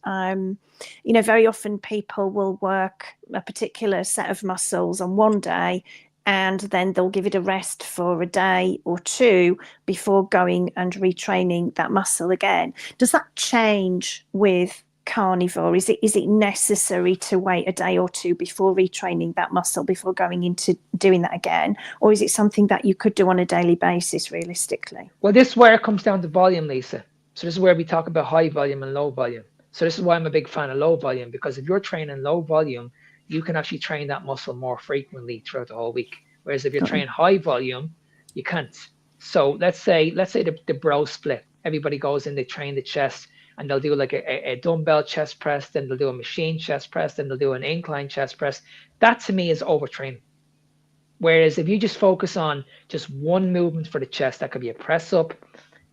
very often people will work a particular set of muscles on one day and then they'll give it a rest for a day or two before going and retraining that muscle again. Does that change with carnivore? Is it necessary to wait a day or two before retraining that muscle before going into doing that again, or is it something that you could do on a daily basis realistically? Well, this is where it comes down to volume, Lisa. So this is where we talk about high volume and low volume. So this is why I'm a big fan of low volume, because if you're training low volume, you can actually train that muscle more frequently throughout the whole week. Whereas if you're training high volume, you can't. So let's say the bro split. Everybody goes in, they train the chest, and they'll do like a dumbbell chest press, then they'll do a machine chest press, then they'll do an incline chest press. That to me is overtraining. Whereas if you just focus on just one movement for the chest, that could be a press up,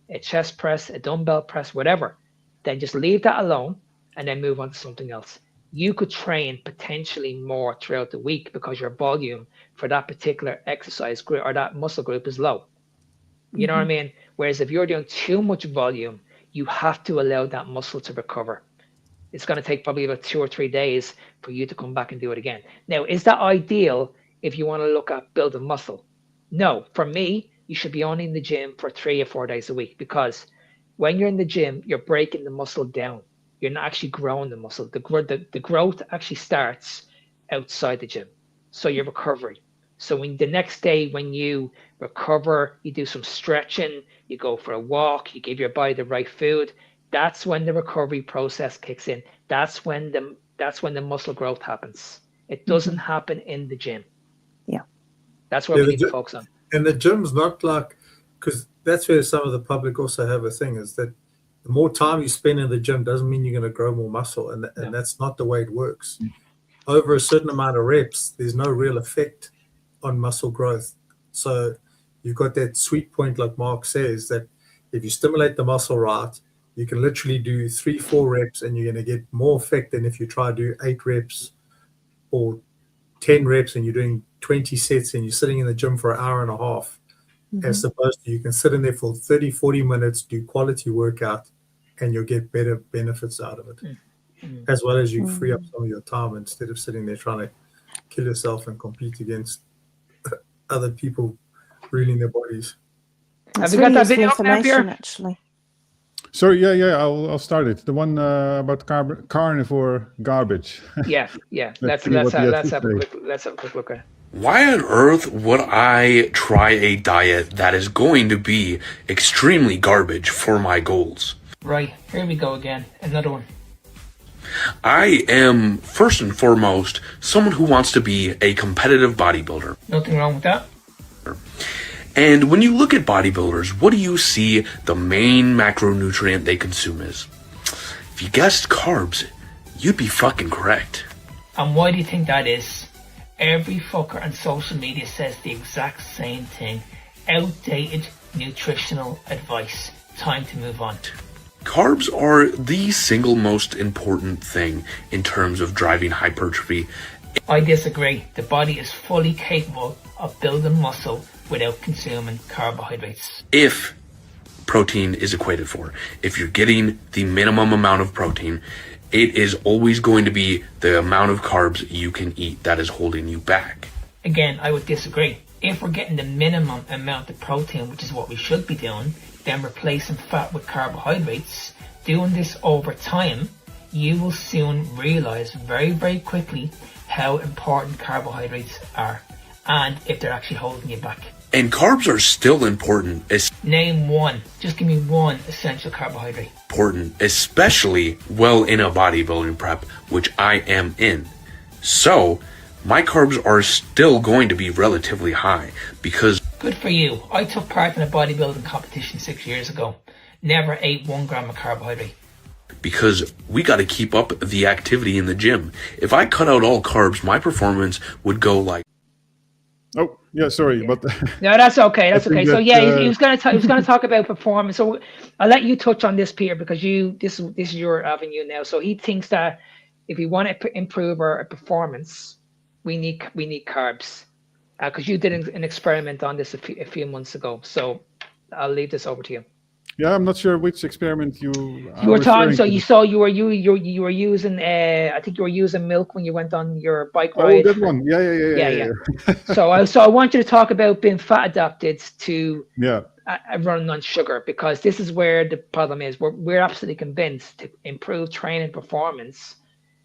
a chest press, a dumbbell press, whatever, then just leave that alone and then move on to something else. You could train potentially more throughout the week because your volume for that particular exercise group or that muscle group is low. You know what I mean? Whereas if you're doing too much volume, you have to allow that muscle to recover. It's going to take probably about 2 or 3 days for you to come back and do it again. Now, is that ideal if you want to look at building muscle? No, for me, you should be only in the gym for 3 or 4 days a week, because when you're in the gym, you're breaking the muscle down. You're not actually growing the muscle. The growth actually starts outside the gym. So your recovery. So when the next day, when you recover, you do some stretching, you go for a walk, you give your body the right food, that's when the recovery process kicks in. That's when the muscle growth happens. It doesn't happen in the gym. Yeah. That's what we need to focus on. And the gym's not like, because that's where some of the public also have a thing, is that the more time you spend in the gym doesn't mean you're going to grow more muscle, and that's not the way it works. Over a certain amount of reps, there's no real effect on muscle growth. So you've got that sweet point, like Mark says, that if you stimulate the muscle right, you can literally do 3-4 reps and you're going to get more effect than if you try to do 8 reps or 10 reps and you're doing 20 sets and you're sitting in the gym for an hour and a half, as opposed to you can sit in there for 30, 40 minutes, do quality workout, and you'll get better benefits out of it. As well as you free up some of your time instead of sitting there trying to kill yourself and compete against other people ruining their bodies. That's Have we got that useful video up there, information, Pierre? actually. Sorry, yeah, I'll start it. The one about carnivore garbage. Yeah. Let's see what he has have to a say. quick look at it. Why on earth would I try a diet that is going to be extremely garbage for my goals? Right, here we go again. Another one. I am, first and foremost, someone who wants to be a competitive bodybuilder. Nothing wrong with that. And when you look at bodybuilders, what do you see the main macronutrient they consume is? If you guessed carbs, you'd be fucking correct. And why do you think that is? Every fucker on social media says the exact same thing. Outdated nutritional advice. Time to move on. Carbs are the single most important thing in terms of driving hypertrophy. I disagree. The body is fully capable of building muscle without consuming carbohydrates. If protein is equated for, if you're getting the minimum amount of protein, it is always going to be the amount of carbs you can eat that is holding you back. Again, I would disagree. If we're getting the minimum amount of protein, which is what we should be doing, then replacing fat with carbohydrates, doing this over time, you will soon realize very, very quickly how important carbohydrates are and if they're actually holding you back. And carbs are still important, Name one. Just give me one essential carbohydrate. especially well in a bodybuilding prep, which I am in. So my carbs are still going to be relatively high because Good for you. I took part in a bodybuilding competition 6 years ago. Never ate 1 gram of carbohydrate. we got to keep up the activity in the gym. If I cut out all carbs, my performance would go like. Oh, yeah, sorry, but No, that's okay. That's I think okay. So that, yeah, he was going to talk about performance. So I'll let you touch on this, Peter, because this is your avenue now. So he thinks that if we want to improve our performance, we need carbs. Because you did an experiment on this a few months ago. So I'll leave this over to you. yeah, I'm not sure which experiment you were talking. So referring to. you were using. I think you were using milk when you went on your bike ride. Oh, that one. Yeah. So I want you to talk about being fat adapted to Yeah. running on sugar, because this is where the problem is. We're absolutely convinced to improve training performance,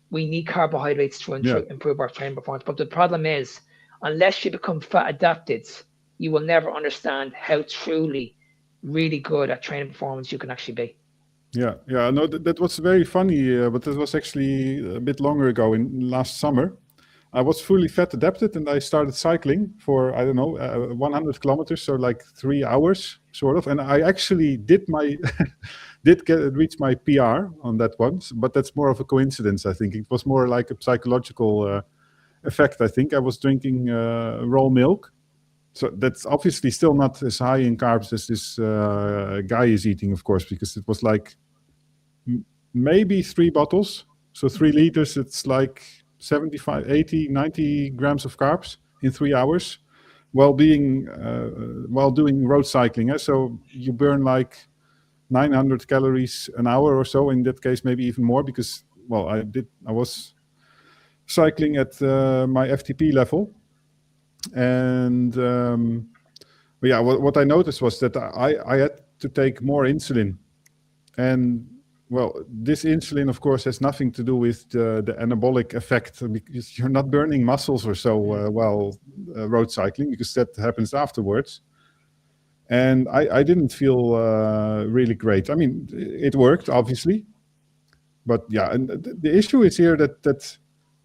we need carbohydrates to improve our training performance. But the problem is, unless you become fat adapted, you will never understand how truly really good at training performance you can actually be. Yeah. No, that was very funny, but that was actually a bit longer ago, in last summer. I was fully fat adapted and I started cycling for, 100 kilometers, so like 3 hours, sort of. And I actually did reach my PR on that one, but that's more of a coincidence, I think. It was more like a psychological effect, I think. I was drinking raw milk. So that's obviously still not as high in carbs as this guy is eating, of course, because it was like maybe 3 bottles. So 3 liters, it's like 75, 80, 90 grams of carbs in 3 hours while doing road cycling. So you burn like 900 calories an hour or so. In that case, maybe even more, because, well, I was cycling at my FTP level. And what I noticed was that I had to take more insulin. And, well, this insulin, of course, has nothing to do with the anabolic effect, because you're not burning muscles or so while road cycling, because that happens afterwards. And I didn't feel really great. I mean, it worked, obviously. But, yeah, and the issue is here that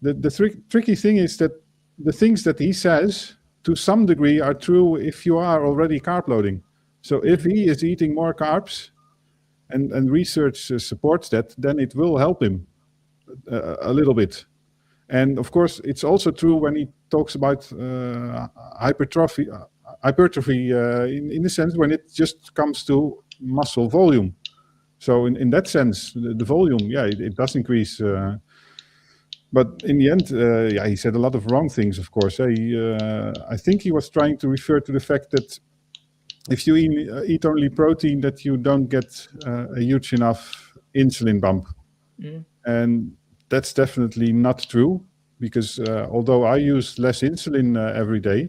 the tricky thing is that the things that he says, to some degree, are true if you are already carb loading. So if he is eating more carbs, and research supports that, then it will help him a little bit. And of course, it's also true when he talks about hypertrophy in the sense when it just comes to muscle volume. So in that sense, the volume, it does increase. But in the end, he said a lot of wrong things, of course. I think he was trying to refer to the fact that if you eat only protein, that you don't get a huge enough insulin bump. And that's definitely not true, because although I use less insulin every day,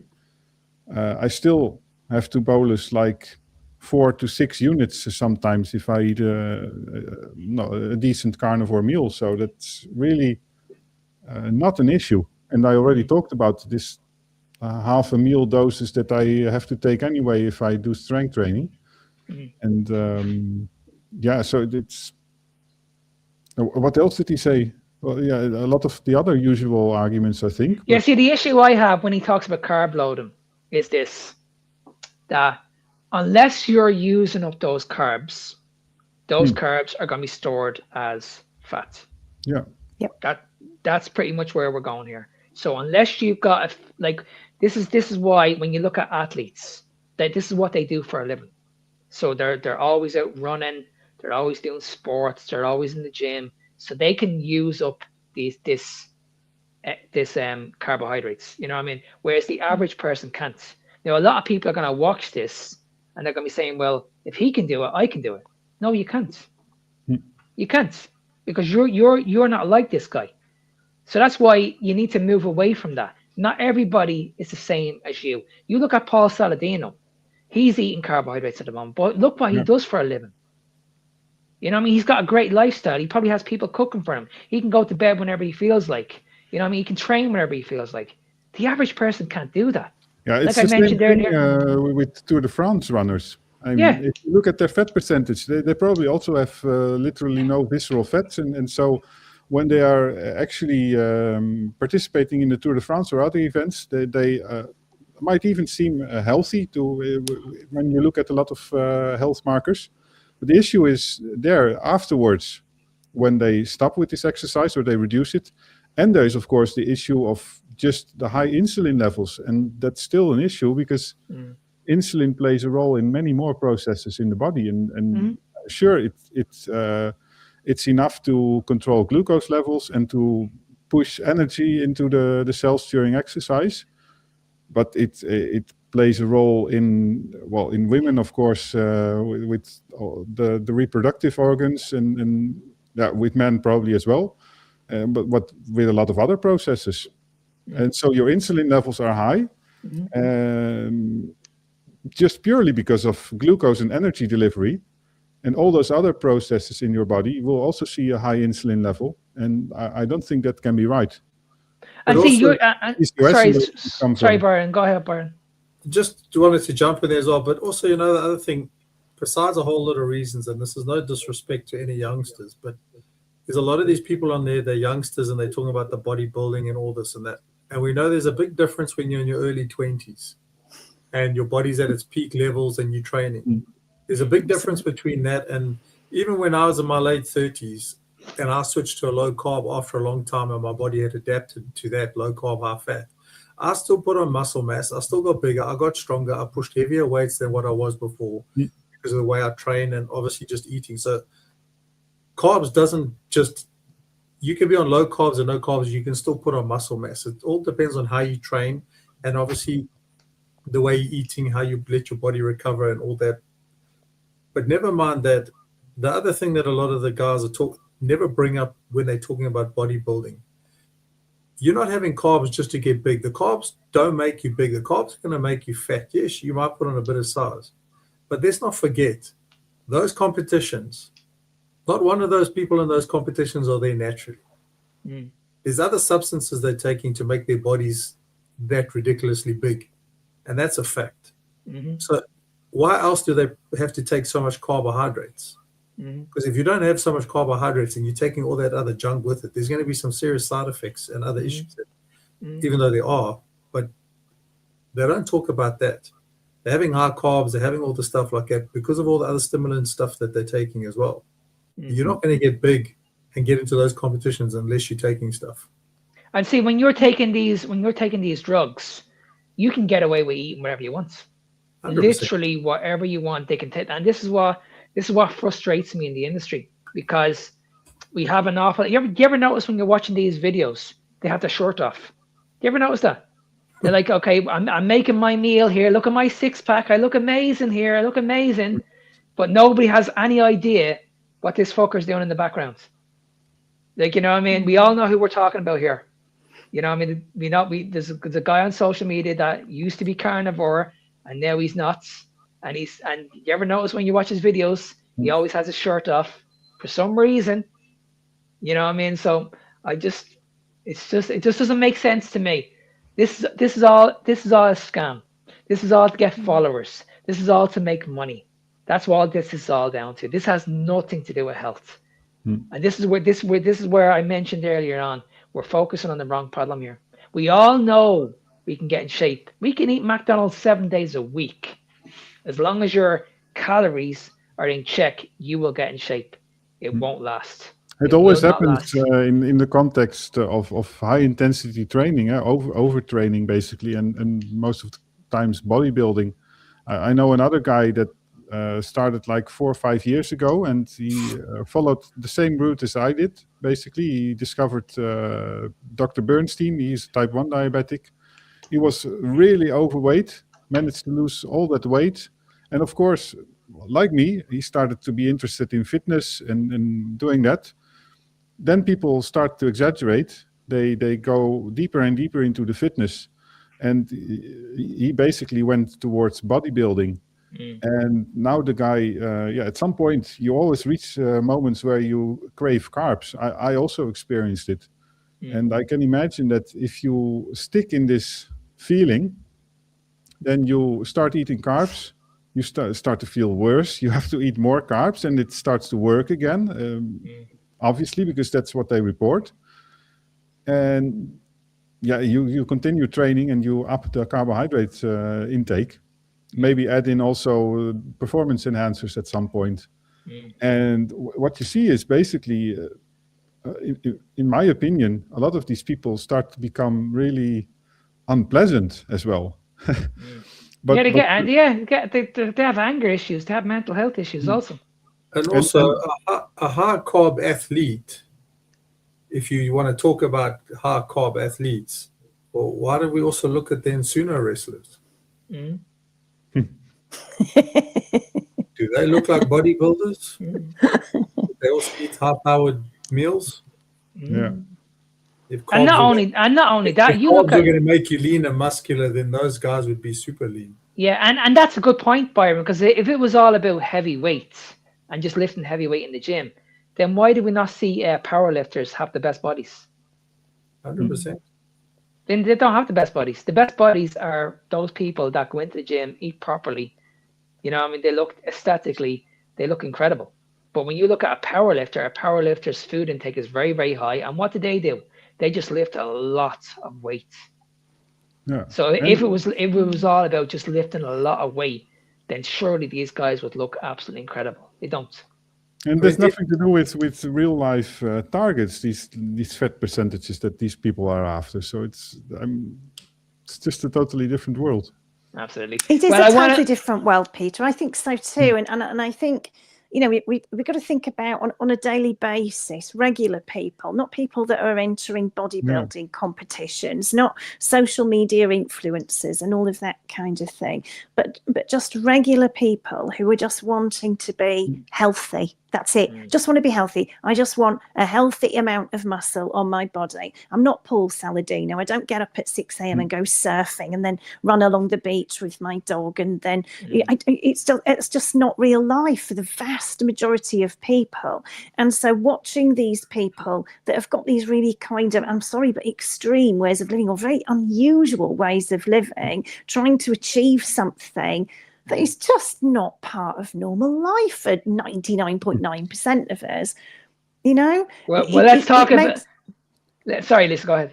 I still have to bolus like 4 to 6 units sometimes if I eat a decent carnivore meal. So that's really not an issue. And I already talked about this half a meal doses that I have to take anyway if I do strength training. And so it's... What else did he say? Well, a lot of the other usual arguments, I think. Yeah, see, the issue I have when he talks about carb loading is this, that unless you're using up those carbs are going to be stored as fat. Yeah. Yep. That's pretty much where we're going here. So unless you've got this is why when you look at athletes, that this is what they do for a living. So they're always out running, they're always doing sports, they're always in the gym, so they can use up this carbohydrates. You know what I mean? Whereas the average person can't. Now a lot of people are going to watch this and they're going to be saying, well, if he can do it, I can do it. No, you can't. You can't, because you're not like this guy. So that's why you need to move away from that. Not everybody is the same as you. You look at Paul Saladino. He's eating carbohydrates at the moment, but look what he does for a living. You know what I mean? He's got a great lifestyle. He probably has people cooking for him. He can go to bed whenever he feels like. You know what I mean? He can train whenever he feels like. The average person can't do that. Yeah, it's like the I mentioned same thing earlier. with Tour de France runners. I mean, if you look at their fat percentage, they probably also have literally no visceral fats. And so when they are actually participating in the Tour de France or other events, they might even seem healthy when you look at a lot of health markers. But the issue is there afterwards when they stop with this exercise or they reduce it. And there is, of course, the issue of just the high insulin levels. And that's still an issue because insulin plays a role in many more processes in the body. And sure, it's enough to control glucose levels and to push energy into the cells during exercise. But it plays a role in women, of course, with the reproductive organs and with men probably as well, but with a lot of other processes. And so your insulin levels are high, just purely because of glucose and energy delivery. And all those other processes in your body will also see a high insulin level. And I don't think that can be right. And see, sorry, Byron. Go ahead, Byron. Just wanted to jump in there as well. But also, the other thing, besides a whole lot of reasons, and this is no disrespect to any youngsters, but there's a lot of these people on there, they're youngsters and they're talking about the bodybuilding and all this and that. And we know there's a big difference when you're in your early 20s and your body's at its peak levels and you're training. There's a big difference between that. And even when I was in my late 30s and I switched to a low carb after a long time and my body had adapted to that low carb, high fat, I still put on muscle mass. I still got bigger. I got stronger. I pushed heavier weights than what I was before because of the way I train and obviously just eating. So carbs doesn't just, you can be on low carbs and no carbs. You can still put on muscle mass. It all depends on how you train and obviously the way you're eating, how you let your body recover and all that. But never mind that. The other thing that a lot of the guys never bring up when they're talking about bodybuilding, you're not having carbs just to get big. The carbs don't make you big. The carbs are going to make you fat. Yes, you might put on a bit of size. But let's not forget, those competitions, not one of those people in those competitions are there naturally. There's other substances they're taking to make their bodies that ridiculously big. And that's a fact. So why else do they have to take so much carbohydrates? Because if you don't have so much carbohydrates and you're taking all that other junk with it, there's going to be some serious side effects and other issues, even though there are. But they don't talk about that. They're having high carbs, they're having all the stuff like that because of all the other stimulant stuff that they're taking as well. You're not going to get big and get into those competitions unless you're taking stuff. And see, when you're taking these drugs, you can get away with eating whatever you want. 100%. Literally whatever you want, they can take. And this is what frustrates me in the industry, because we have an awful. You ever notice when you're watching these videos, they have their shirt off? You ever notice that? They're like, okay, I'm making my meal here. Look at my 6-pack. I look amazing here. I look amazing. But nobody has any idea what this fucker's doing in the background. Like, you know what I mean? We all know who we're talking about here. You know what I mean? There's a guy on social media that used to be carnivore and now he's not. And you ever notice when you watch his videos, he always has his shirt off for some reason. You know what I mean? So it just doesn't make sense to me. This is all a scam. This is all to get followers. This is all to make money. That's what this is all down to. This has nothing to do with health. And this is where I mentioned earlier on, we're focusing on the wrong problem here. We all know we can get in shape. We can eat McDonald's 7 days a week. As long as your calories are in check, you will get in shape. It won't last. It always happens in the context of high intensity training, overtraining basically, and most of the times bodybuilding. I know another guy that started like 4 or 5 years ago, and he followed the same route as I did. Basically, he discovered Dr. Bernstein. He's type 1 diabetic. He was really overweight, managed to lose all that weight. And of course, like me, he started to be interested in fitness and doing that. Then people start to exaggerate. They go deeper and deeper into the fitness. And he basically went towards bodybuilding. And now the guy, at some point, you always reach moments where you crave carbs. I also experienced it. And I can imagine that if you stick in this feeling, then you start eating carbs. You start to feel worse. You have to eat more carbs, and it starts to work again. Obviously, because that's what they report. And you continue training and you up the carbohydrate intake. Maybe add in also performance enhancers at some point. And what you see is basically, in my opinion, a lot of these people start to become really unpleasant as well. They have anger issues. They have mental health issues also. And also, a high carb athlete, if you want to talk about high carb athletes, well, why don't we also look at the Insuno wrestlers? Do they look like bodybuilders? They also eat high-powered meals. Yeah. And not only that, you look at. If carbs are going to make you lean and muscular, then those guys would be super lean. Yeah, and that's a good point, Byron, because if it was all about heavy weights and just lifting heavy weight in the gym, then why do we not see powerlifters have the best bodies? 100%. Then they don't have the best bodies. The best bodies are those people that go into the gym, eat properly. You know, I mean, they look aesthetically, they look incredible. But when you look at a powerlifter's food intake is very, very high. And what do? They just lift a lot of weight. Yeah. So if it was all about just lifting a lot of weight, then surely these guys would look absolutely incredible. They don't. And there's nothing to do with real life targets. These fat percentages that these people are after. So it's just a totally different world. Absolutely. It is a totally different world, Peter. I think so too. And I think, you know, we've got to think about on a daily basis, regular people, not people that are entering bodybuilding competitions, not social media influencers and all of that kind of thing, but just regular people who are just wanting to be healthy. That's it. Just want to be healthy. I just want a healthy amount of muscle on my body. I'm not Paul Saladino. I don't get up at 6 a.m. and go surfing and then run along the beach with my dog. And then it's just not real life for the vast majority of people. And so watching these people that have got these really kind of, I'm sorry, but extreme ways of living or very unusual ways of living, trying to achieve something that is just not part of normal life for 99.9% of us, you know? Well, let's talk about... Sorry, Lisa, go ahead.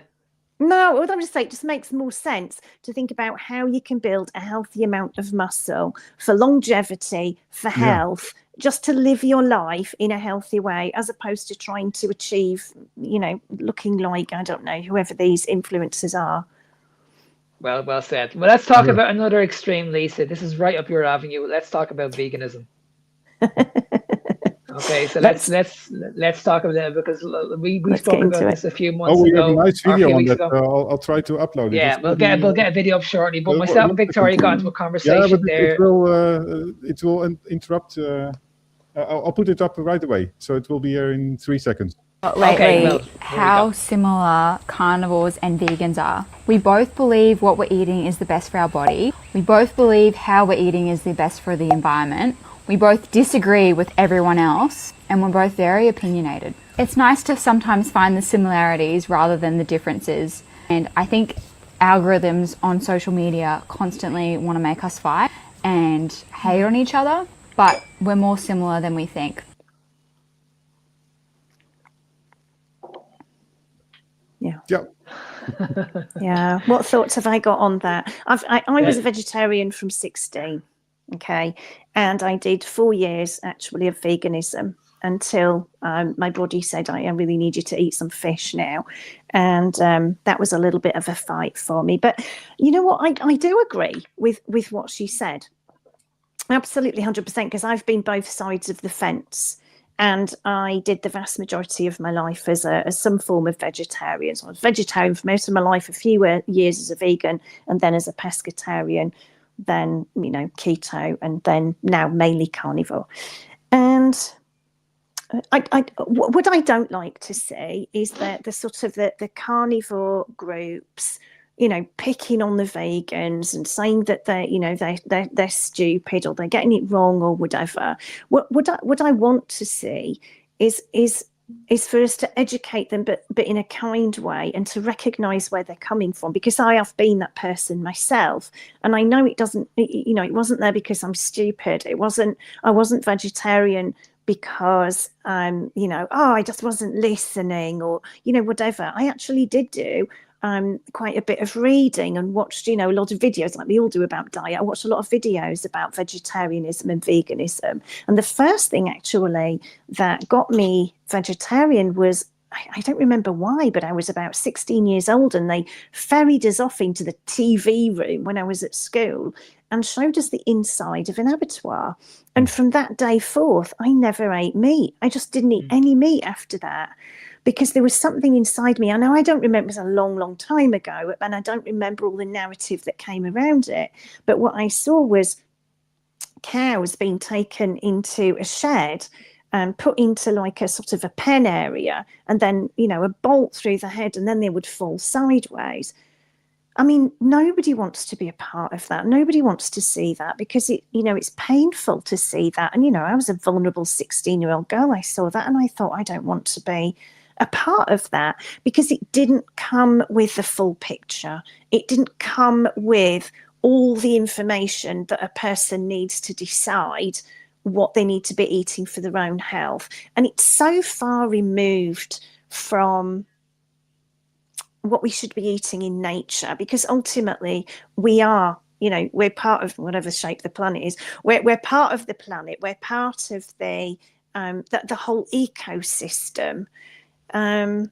No, what I'm just saying, it just makes more sense to think about how you can build a healthy amount of muscle for longevity, for health, just to live your life in a healthy way, as opposed to trying to achieve, looking like, I don't know, whoever these influencers are. Well said. Well, let's talk about another extreme, Lisa. This is right up your avenue. Let's talk about veganism. Okay, so let's talk about it, because we spoke about this a few months we ago. have a nice Or a video few on weeks that. ago. I'll try to upload it. Yeah, we'll get a video up shortly. But myself and Victoria got into a conversation but there. it will interrupt. I'll put it up right away, so it will be here in 3 seconds. Lately, how similar carnivores and vegans are. We both believe what we're eating is the best for our body. We both believe how we're eating is the best for the environment. We both disagree with everyone else, and we're both very opinionated. It's nice to sometimes find the similarities rather than the differences. And I think algorithms on social media constantly want to make us fight and hate on each other, but we're more similar than we think. Yeah. What thoughts have I got on that? I was a vegetarian from 16. Okay. And I did 4 years actually of veganism until my body said, I really need you to eat some fish now. And that was a little bit of a fight for me. But you know what? I do agree with what she said. Absolutely 100%, because I've been both sides of the fence. And I did the vast majority of my life as some form of vegetarian. So I was vegetarian for most of my life, a few years as a vegan, and then as a pescatarian, then, keto, and then now mainly carnivore. And what I don't like to see is that the sort of the carnivore groups, picking on the vegans and saying that they're stupid or they're getting it wrong or whatever. What I want to see is for us to educate them, but in a kind way, and to recognize where they're coming from, because I have been that person myself, and I know it wasn't there because I'm stupid. I wasn't vegetarian because I just wasn't listening, or whatever. I actually did do quite a bit of reading and watched a lot of videos, like we all do, about diet. I watched a lot of videos about vegetarianism and veganism, and the first thing actually that got me vegetarian was, I don't remember why, but I was about 16 years old, and they ferried us off into the TV room when I was at school and showed us the inside of an abattoir. And from that day forth, I never ate meat. I just didn't eat any meat after that, because there was something inside me. I know I don't remember, it was a long, long time ago, and I don't remember all the narrative that came around it. But what I saw was cows being taken into a shed and put into like a sort of a pen area, and then, a bolt through the head, and then they would fall sideways. I mean, nobody wants to be a part of that. Nobody wants to see that, because it's painful to see that. And, I was a vulnerable 16-year-old girl. I saw that and I thought, I don't want to be a part of that, because it didn't come with the full picture. It didn't come with all the information that a person needs to decide what they need to be eating for their own health. And it's so far removed from what we should be eating in nature, because ultimately we are, we're part of whatever shape the planet is. We're part of the planet. We're part of the whole ecosystem. And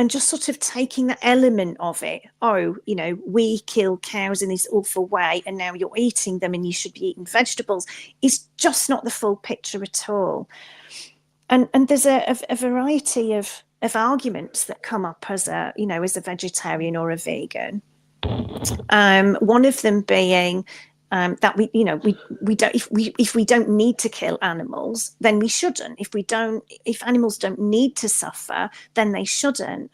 just sort of taking that element of it. We kill cows in this awful way, and now you're eating them and you should be eating vegetables, is just not the full picture at all. And there's a variety of arguments that come up as a vegetarian or a vegan. One of them being that we don't, if we don't need to kill animals, then we shouldn't. If animals don't need to suffer, then they shouldn't.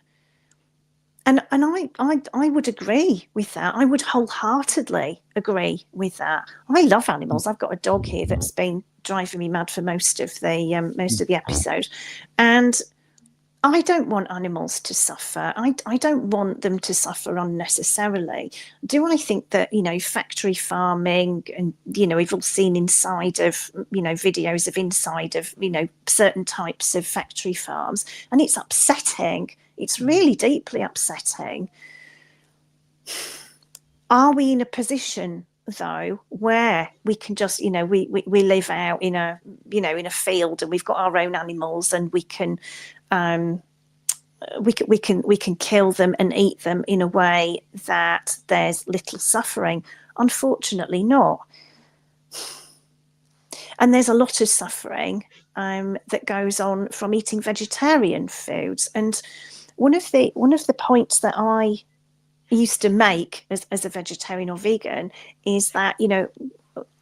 And I would agree with that. I would wholeheartedly agree with that. I love animals. I've got a dog here that's been driving me mad for most of the episode, and I don't want animals to suffer. I don't want them to suffer unnecessarily. Do I think that, factory farming, and, we've all seen inside of, videos of inside of, certain types of factory farms, and it's upsetting. It's really deeply upsetting. Are we in a position, though, where we can just, we live out in a, in a field, and we've got our own animals, and we can kill them and eat them in a way that there's little suffering? Unfortunately not. And there's a lot of suffering that goes on from eating vegetarian foods. And one of the points that I used to make as a vegetarian or vegan is that,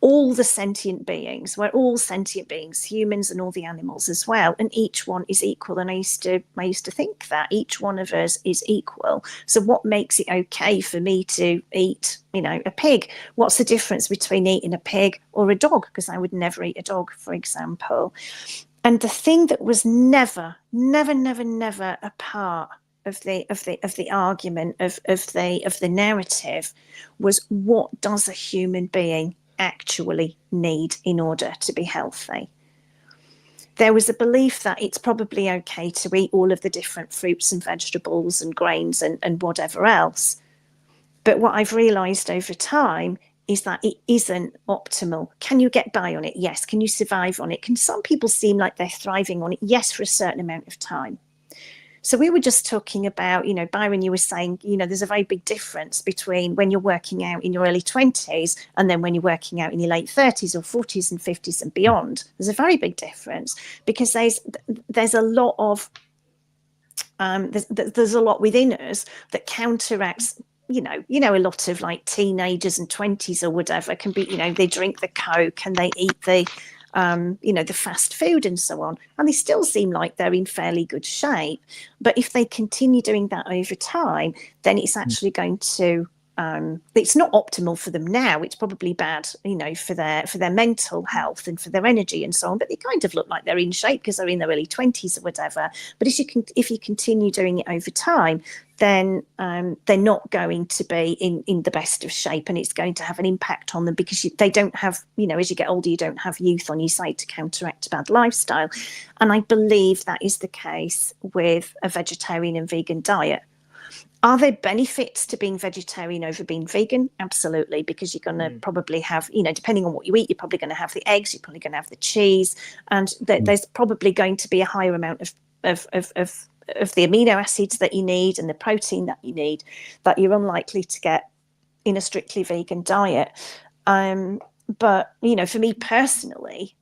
all the sentient beings, we're all sentient beings, humans and all the animals as well, and each one is equal. And I used to think that each one of us is equal. So what makes it okay for me to eat, a pig? What's the difference between eating a pig or a dog? Because I would never eat a dog, for example. And the thing that was never a part of the argument of the narrative was, what does a human being actually need in order to be healthy? There was a belief that it's probably okay to eat all of the different fruits and vegetables and grains and whatever else. But what I've realized over time is that it isn't optimal. Can you get by on it? Yes. Can you survive on it? Can some people seem like they're thriving on it? Yes, for a certain amount of time. So we were just talking about, Byron, you were saying, there's a very big difference between when you're working out in your early 20s and then when you're working out in your late 30s or 40s and 50s and beyond. There's a very big difference, because there's a lot of, there's a lot within us that counteracts, a lot of like teenagers and 20s or whatever can be, they drink the Coke and they eat the fast food and so on, and they still seem like they're in fairly good shape. But if they continue doing that over time, then it's actually going to, it's not optimal for them now. It's probably bad, for their mental health and for their energy and so on. But they kind of look like they're in shape because they're in their early 20s or whatever. But if you continue doing it over time, then they're not going to be in the best of shape, and it's going to have an impact on them, because they don't have, as you get older, you don't have youth on your side to counteract a bad lifestyle. And I believe that is the case with a vegetarian and vegan diet. Are there benefits to being vegetarian over being vegan? Absolutely, because you're going to probably have, depending on what you eat, you're probably going to have the eggs, you're probably going to have the cheese, and there's probably going to be a higher amount of the amino acids that you need and the protein that you need that you're unlikely to get in a strictly vegan diet. But, for me personally,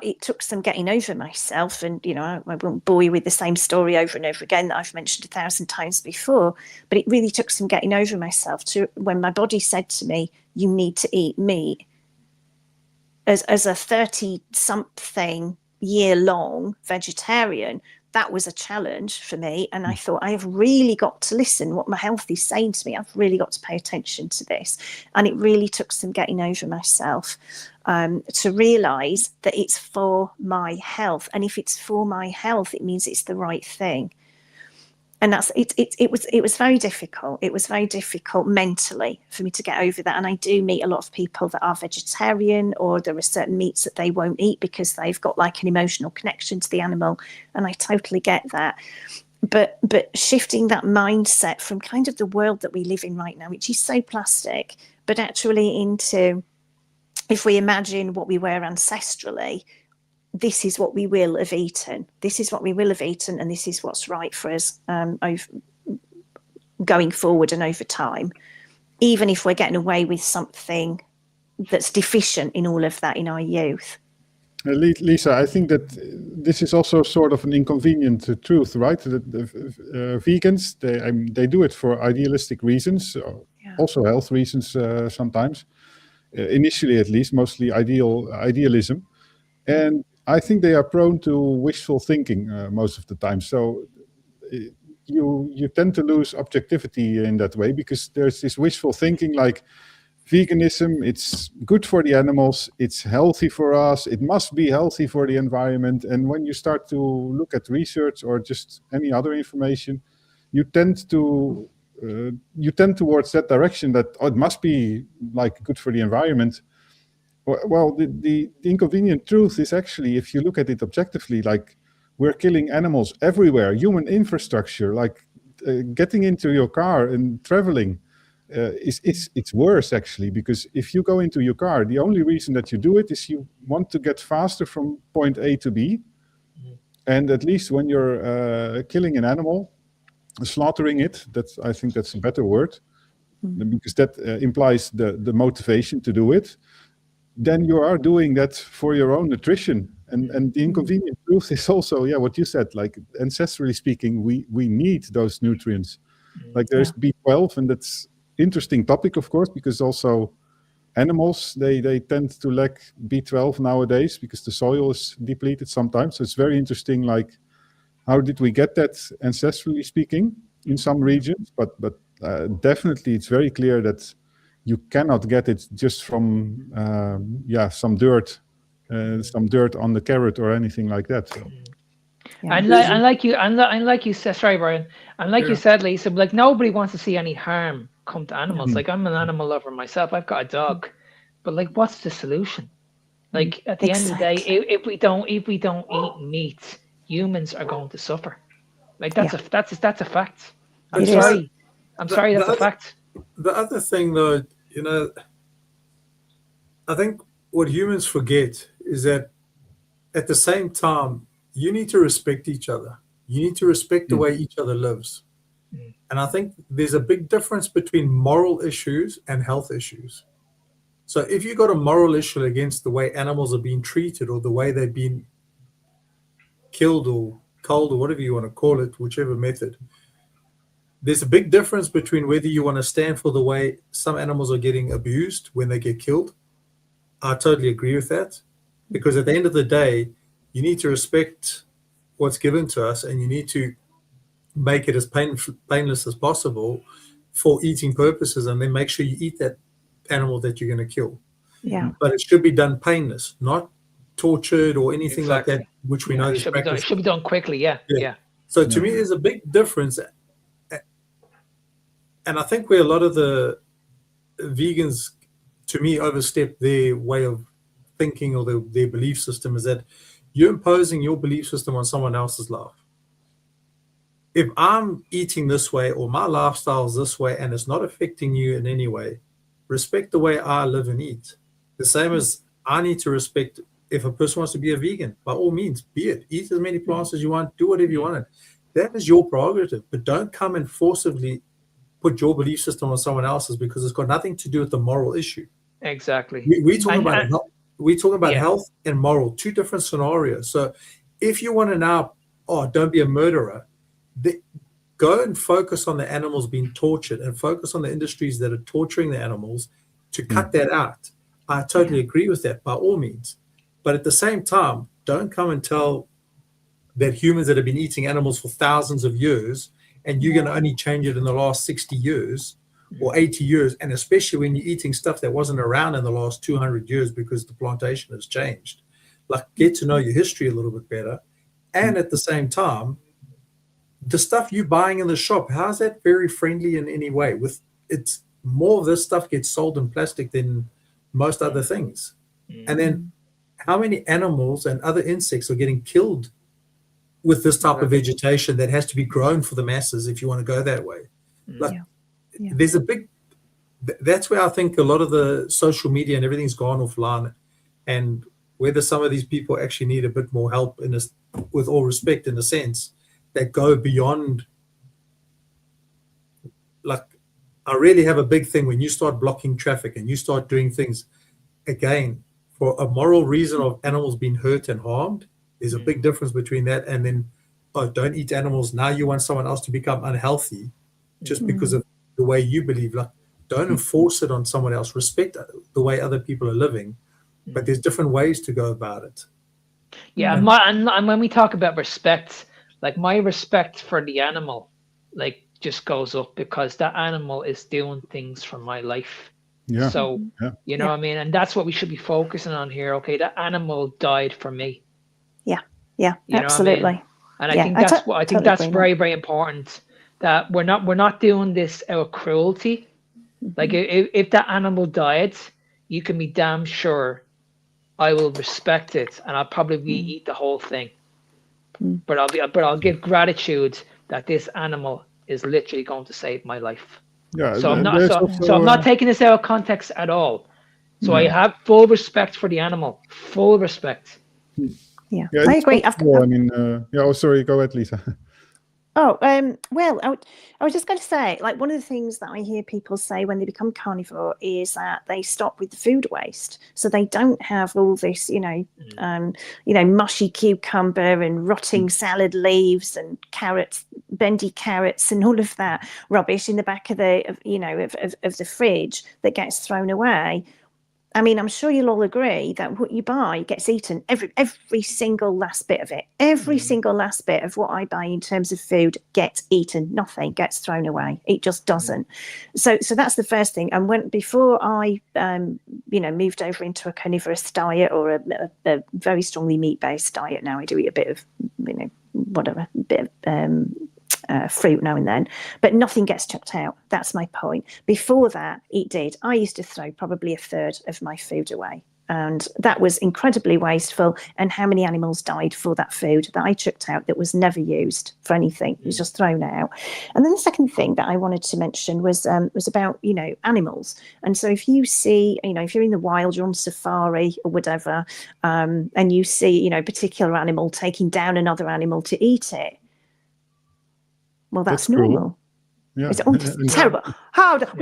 it took some getting over myself, and I won't bore you with the same story over and over again that I've mentioned 1,000 times before, but it really took some getting over myself to when my body said to me, you need to eat meat. As a 30-something year-long vegetarian, that was a challenge for me, and I thought, I have really got to listen what my health is saying to me. I've really got to pay attention to this. And it really took some getting over myself to realize that it's for my health, and if it's for my health, it means it's the right thing. And it was very difficult. It was very difficult mentally for me to get over that. And I do meet a lot of people that are vegetarian, or there are certain meats that they won't eat because they've got like an emotional connection to the animal. And I totally get that. But shifting that mindset from kind of the world that we live in right now, which is so plastic, but actually into, if we imagine what we were ancestrally, this is what we will have eaten. This is what we will have eaten, and this is what's right for us going forward and over time, even if we're getting away with something that's deficient in all of that in our youth. Lisa, I think that this is also sort of an inconvenient truth, right? The vegans, they do it for idealistic reasons, also health reasons sometimes, initially at least, mostly idealism. And I think they are prone to wishful thinking most of the time. So you tend to lose objectivity in that way, because there's this wishful thinking like veganism, it's good for the animals, it's healthy for us, it must be healthy for the environment. And when you start to look at research or just any other information, you tend towards that direction, that it must be like good for the environment. Well, the inconvenient truth is actually, if you look at it objectively, like, we're killing animals everywhere. Human infrastructure, like getting into your car and traveling, it's worse actually, because if you go into your car, the only reason that you do it is you want to get faster from point A to B. And at least when you're killing an animal, slaughtering it, I think that's a better word, because that implies the motivation to do it, then you are doing that for your own nutrition. And the inconvenient truth is also, what you said, like, ancestrally speaking, we need those nutrients. Like, there's B12, and that's interesting topic, of course, because also animals, they tend to lack B12 nowadays because the soil is depleted sometimes. So it's very interesting, like, how did we get that, ancestrally speaking, in some regions? But definitely it's very clear that you cannot get it just from some dirt on the carrot or anything like that. So. Yeah. And like you said, sorry, Brian, and like you said, Lisa, like, nobody wants to see any harm come to animals. Like, I'm an animal lover myself. I've got a dog, but like, what's the solution? Like, at the end of the day, if we don't eat meat, humans are going to suffer. Like, that's a fact. I'm sorry, that's a fact. The other thing, though, I think what humans forget is that at the same time, you need to respect each other. You need to respect the way each other lives. And I think there's a big difference between moral issues and health issues. So if you got a moral issue against the way animals are being treated, or the way they've been killed or culled, or whatever you want to call it, whichever method, there's a big difference between whether you want to stand for the way some animals are getting abused when they get killed. I totally agree with that, because at the end of the day, you need to respect what's given to us, and you need to make it as painless as possible for eating purposes, and then make sure you eat that animal that you're going to kill. Yeah. But it should be done painless, not tortured or anything like that, which we know is it should be done quickly. Yeah. So to me, there's a big difference. And I think where a lot of the vegans, to me, overstep their way of thinking or their belief system, is that you're imposing your belief system on someone else's life. If I'm eating this way, or my lifestyle is this way, and it's not affecting you in any way, respect the way I live and eat. The same as I need to respect, if a person wants to be a vegan, by all means, be it. Eat as many plants as you want, do whatever you want. That is your prerogative, but don't come and forcibly put your belief system on someone else's, because it's got nothing to do with the moral issue. Exactly. We're talking about health and moral, two different scenarios. So if you want to now, don't be a murderer, go and focus on the animals being tortured, and focus on the industries that are torturing the animals to cut that out. I totally agree with that, by all means. But at the same time, don't come and tell that humans that have been eating animals for thousands of years, and you're going to only change it in the last 60 years or 80 years, and especially when you're eating stuff that wasn't around in the last 200 years because the plantation has changed. Like, get to know your history a little bit better. And at the same time, the stuff you're buying in the shop, how's that very friendly in any way? It's more of this stuff gets sold in plastic than most other things. And then how many animals and other insects are getting killed with this type of vegetation that has to be grown for the masses, if you want to go that way? There's a big, that's where I think a lot of the social media and everything's gone offline, and whether some of these people actually need a bit more help in this, with all respect, in a sense, that go beyond. Like, I really have a big thing when you start blocking traffic and you start doing things, again, for a moral reason of animals being hurt and harmed. There's a big difference between that and then, don't eat animals. Now you want someone else to become unhealthy just because of the way you believe. Like, don't enforce it on someone else. Respect the way other people are living, but there's different ways to go about it. Yeah, and when we talk about respect, like, my respect for the animal, like, just goes up, because that animal is doing things for my life. Yeah. So, Yeah. you know what I mean? And that's what we should be focusing on here. Okay, that animal died for me. Yeah, You know what I mean? absolutely. And I Yeah, think I that's what I think totally that's agree with very, very important, that we're not doing this out of cruelty. Like if that animal died, you can be damn sure I will respect it, and I'll probably eat the whole thing. But I'll give gratitude that this animal is literally going to save my life. Yeah. So I'm not There's so also, so I'm not taking this out of context at all. So I have full respect for the animal, full respect. Yeah, yeah, I it's agree. possible. I mean, yeah. Oh, sorry. Go ahead, Lisa. Well, I was just going to say, like, one of the things that I hear people say when they become carnivore is that they stop with the food waste, so they don't have all this, mushy cucumber and rotting salad leaves and carrots, bendy carrots, and all of that rubbish in the back of the fridge that gets thrown away. I mean, I'm sure you'll all agree that what you buy gets eaten, every single last bit of it. Every single last bit of what I buy in terms of food gets eaten. Nothing gets thrown away. It just doesn't. So that's the first thing. And before I, moved over into a carnivorous diet or a very strongly meat-based diet, now I do eat a bit of, fruit now and then, but nothing gets chucked out. That's my point. Before that, I used to throw probably a third of my food away, and that was incredibly wasteful. And how many animals died for that food that I chucked out that was never used for anything? It was just thrown out. And then the second thing that I wanted to mention was about animals. And so if you see, if you're in the wild, you're on safari or whatever, and you see a particular animal taking down another animal to eat it, well, that's normal. Yeah. It's terrible.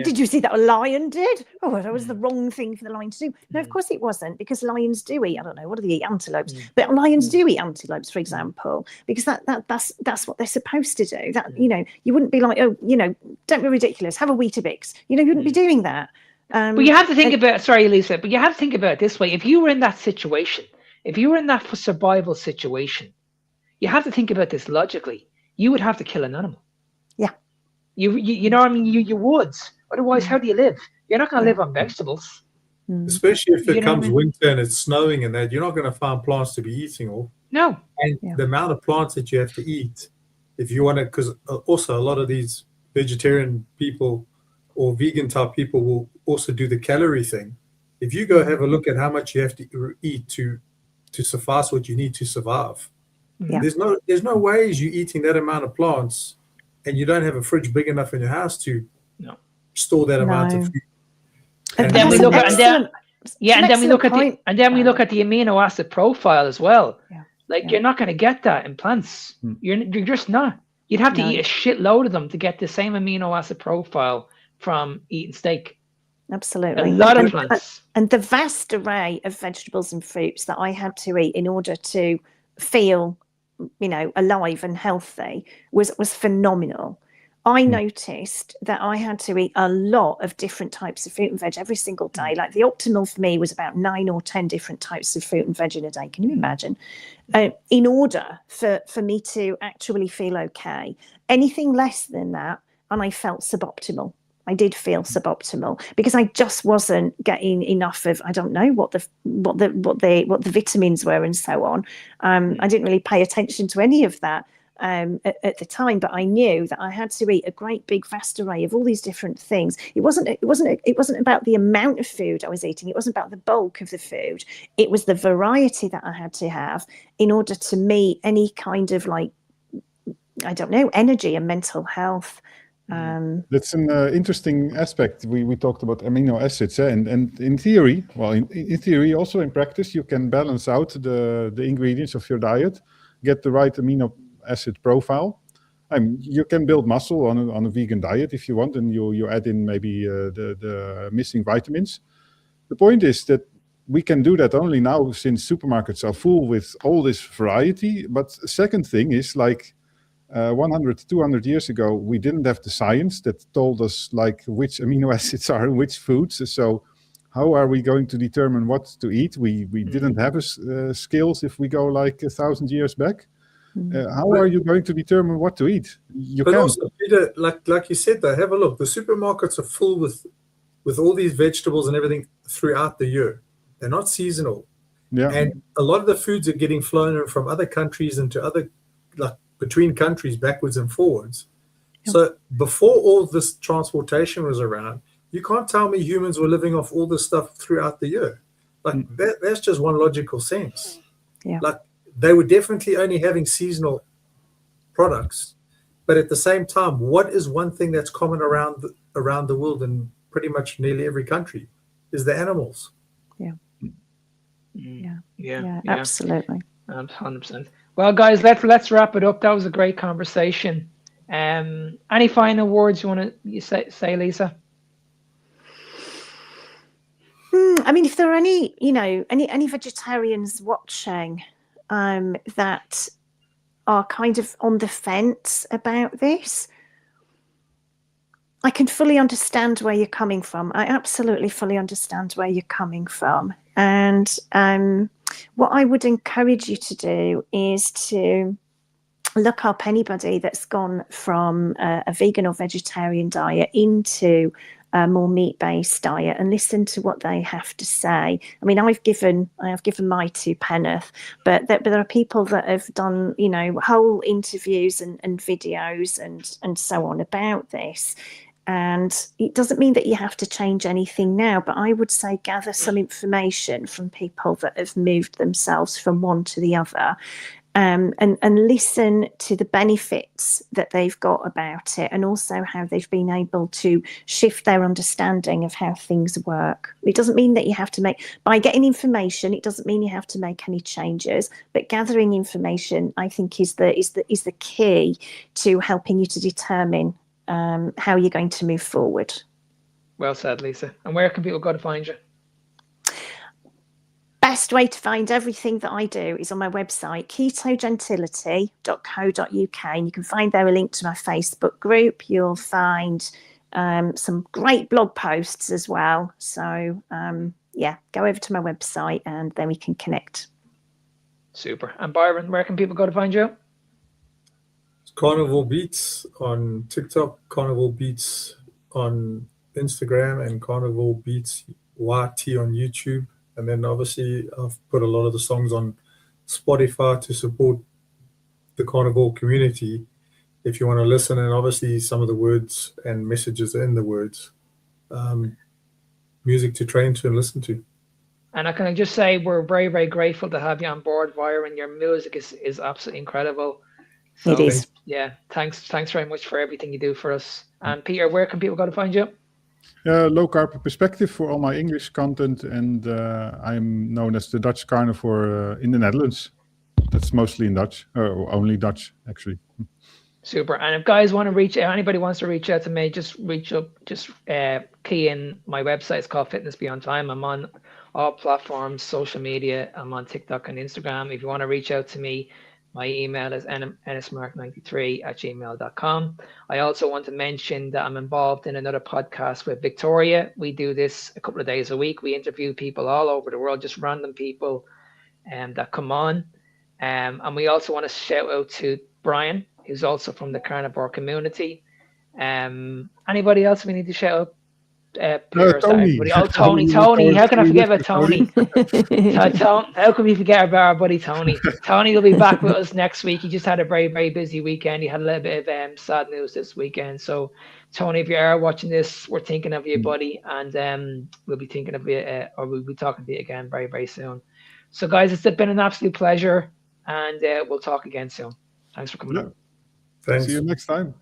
Did you see that a lion did? Oh, that was the wrong thing for the lion to do. No, of course it wasn't, because lions do eat, I don't know, what do they eat? Antelopes. But lions do eat antelopes, for example, because that's what they're supposed to do. That, you wouldn't be like, don't be ridiculous, have a Weetabix. You wouldn't be doing that. But you have to think about, sorry, Lisa, but you have to think about it this way. If you were in that situation, if you were in that survival situation, you have to think about this logically. You would have to kill an animal. Yeah. You know what I mean? You would. Otherwise, how do you live? You're not going to live on vegetables. Especially if it comes winter and it's snowing and that, you're not going to find plants to be eating all. No. And the amount of plants that you have to eat, if you want to, because also a lot of these vegetarian people or vegan type people will also do the calorie thing. If you go have a look at how much you have to eat to suffice what you need to survive, there's no ways you're eating that amount of plants and you don't have a fridge big enough in your house to store that amount of food. And then we look at the amino acid profile as well. You're not going to get that in plants. You're just not. You'd have to eat a shitload of them to get the same amino acid profile from eating steak. Absolutely. A lot of plants. And the vast array of vegetables and fruits that I had to eat in order to feel alive and healthy was phenomenal. I noticed that I had to eat a lot of different types of fruit and veg every single day. Like the optimal for me was about 9 or 10 different types of fruit and veg in a day. Can you imagine? In order for me to actually feel okay. Anything less than that, and I felt suboptimal. I did feel suboptimal because I just wasn't getting enough of, I don't know what the vitamins were and so on. I didn't really pay attention to any of that at the time, but I knew that I had to eat a great big vast array of all these different things. It wasn't about the amount of food I was eating. It wasn't about the bulk of the food. It was the variety that I had to have in order to meet any kind of energy and mental health. That's an interesting aspect. We talked about amino acids, and in theory, in theory, also in practice, you can balance out the ingredients of your diet, get the right amino acid profile. You can build muscle on a vegan diet if you want, and you add in maybe the missing vitamins. The point is that we can do that only now since supermarkets are full with all this variety. But the second thing is 100, 200 years ago, we didn't have the science that told us which amino acids are in which foods. So how are we going to determine what to eat? We didn't have skills if we go 1,000 years back. How are you going to determine what to eat? Also, Peter, like you said, though, have a look. The supermarkets are full with with all these vegetables and everything throughout the year. They're not seasonal. Yeah. And a lot of the foods are getting flown in from other countries into other, like between countries, backwards and forwards. So before all this transportation was around, you can't tell me humans were living off all this stuff throughout the year. Like that's just one logical sense. Yeah. Like they were definitely only having seasonal products, but at the same time, what is one thing that's common around the world in pretty much nearly every country is the animals. Yeah, absolutely. 100%. Well, guys, let's wrap it up. That was a great conversation. Any final words you want to say, Lisa? I mean, if there are any, any vegetarians watching that are kind of on the fence about this, I can fully understand where you're coming from. I absolutely fully understand where you're coming from. And what I would encourage you to do is to look up anybody that's gone from a vegan or vegetarian diet into a more meat-based diet and listen to what they have to say. I mean, I have given my 2 penneth, but there are people that have done, whole interviews and videos and so on about this. And it doesn't mean that you have to change anything now, but I would say gather some information from people that have moved themselves from one to the other, and listen to the benefits that they've got about it, and also how they've been able to shift their understanding of how things work. It doesn't mean that you have to by getting information, it doesn't mean you have to make any changes, but gathering information, I think, is the key to helping you to determine how you're going to move forward. Well said, Lisa. And where can people go to find you? Best way to find everything that I do is on my website, ketogentility.co.uk, and you can find there a link to my Facebook group. You'll find some great blog posts as well. So go over to my website and then we can connect. Super. And Byron, where can people go to find you? Carnivore Beats on TikTok, Carnivore Beats on Instagram, and Carnivore Beats YT on YouTube. And then obviously I've put a lot of the songs on Spotify to support the carnivore community if you want to listen. And obviously some of the words and messages are in the words. Music to train to and listen to. And I can just say we're very, very grateful to have you on board, Byron. Your music is absolutely incredible. So, it is. Yeah, thanks very much for everything you do for us. And Peter, where can people go to find you? Low Carb Perspective for all my English content, and I'm known as the Dutch Carnivore in the Netherlands. That's mostly in Dutch, or only Dutch, actually. Super. And if guys want to reach out, anybody wants to reach out to me, just reach up, just key in my website. It's called Fitness Beyond Time. I'm on all platforms, social media. I'm on TikTok and Instagram. If you want to reach out to me, my email is nsmark93@gmail.com. I also want to mention that I'm involved in another podcast with Victoria. We do this a couple of days a week. We interview people all over the world, just random people that come on. And we also want to shout out to Brian, who's also from the carnivore community. Anybody else we need to shout out? Tony. Tony. How can I forget about Tony? How can we forget about our buddy Tony? Tony will be back with us next week. He just had a very, very busy weekend. He had a little bit of sad news this weekend. So, Tony, if you are watching this, we're thinking of you, buddy, and we'll be thinking of you, or we'll be talking to you again very, very soon. So, guys, it's been an absolute pleasure, and we'll talk again soon. Thanks for coming on. Thanks. See you next time.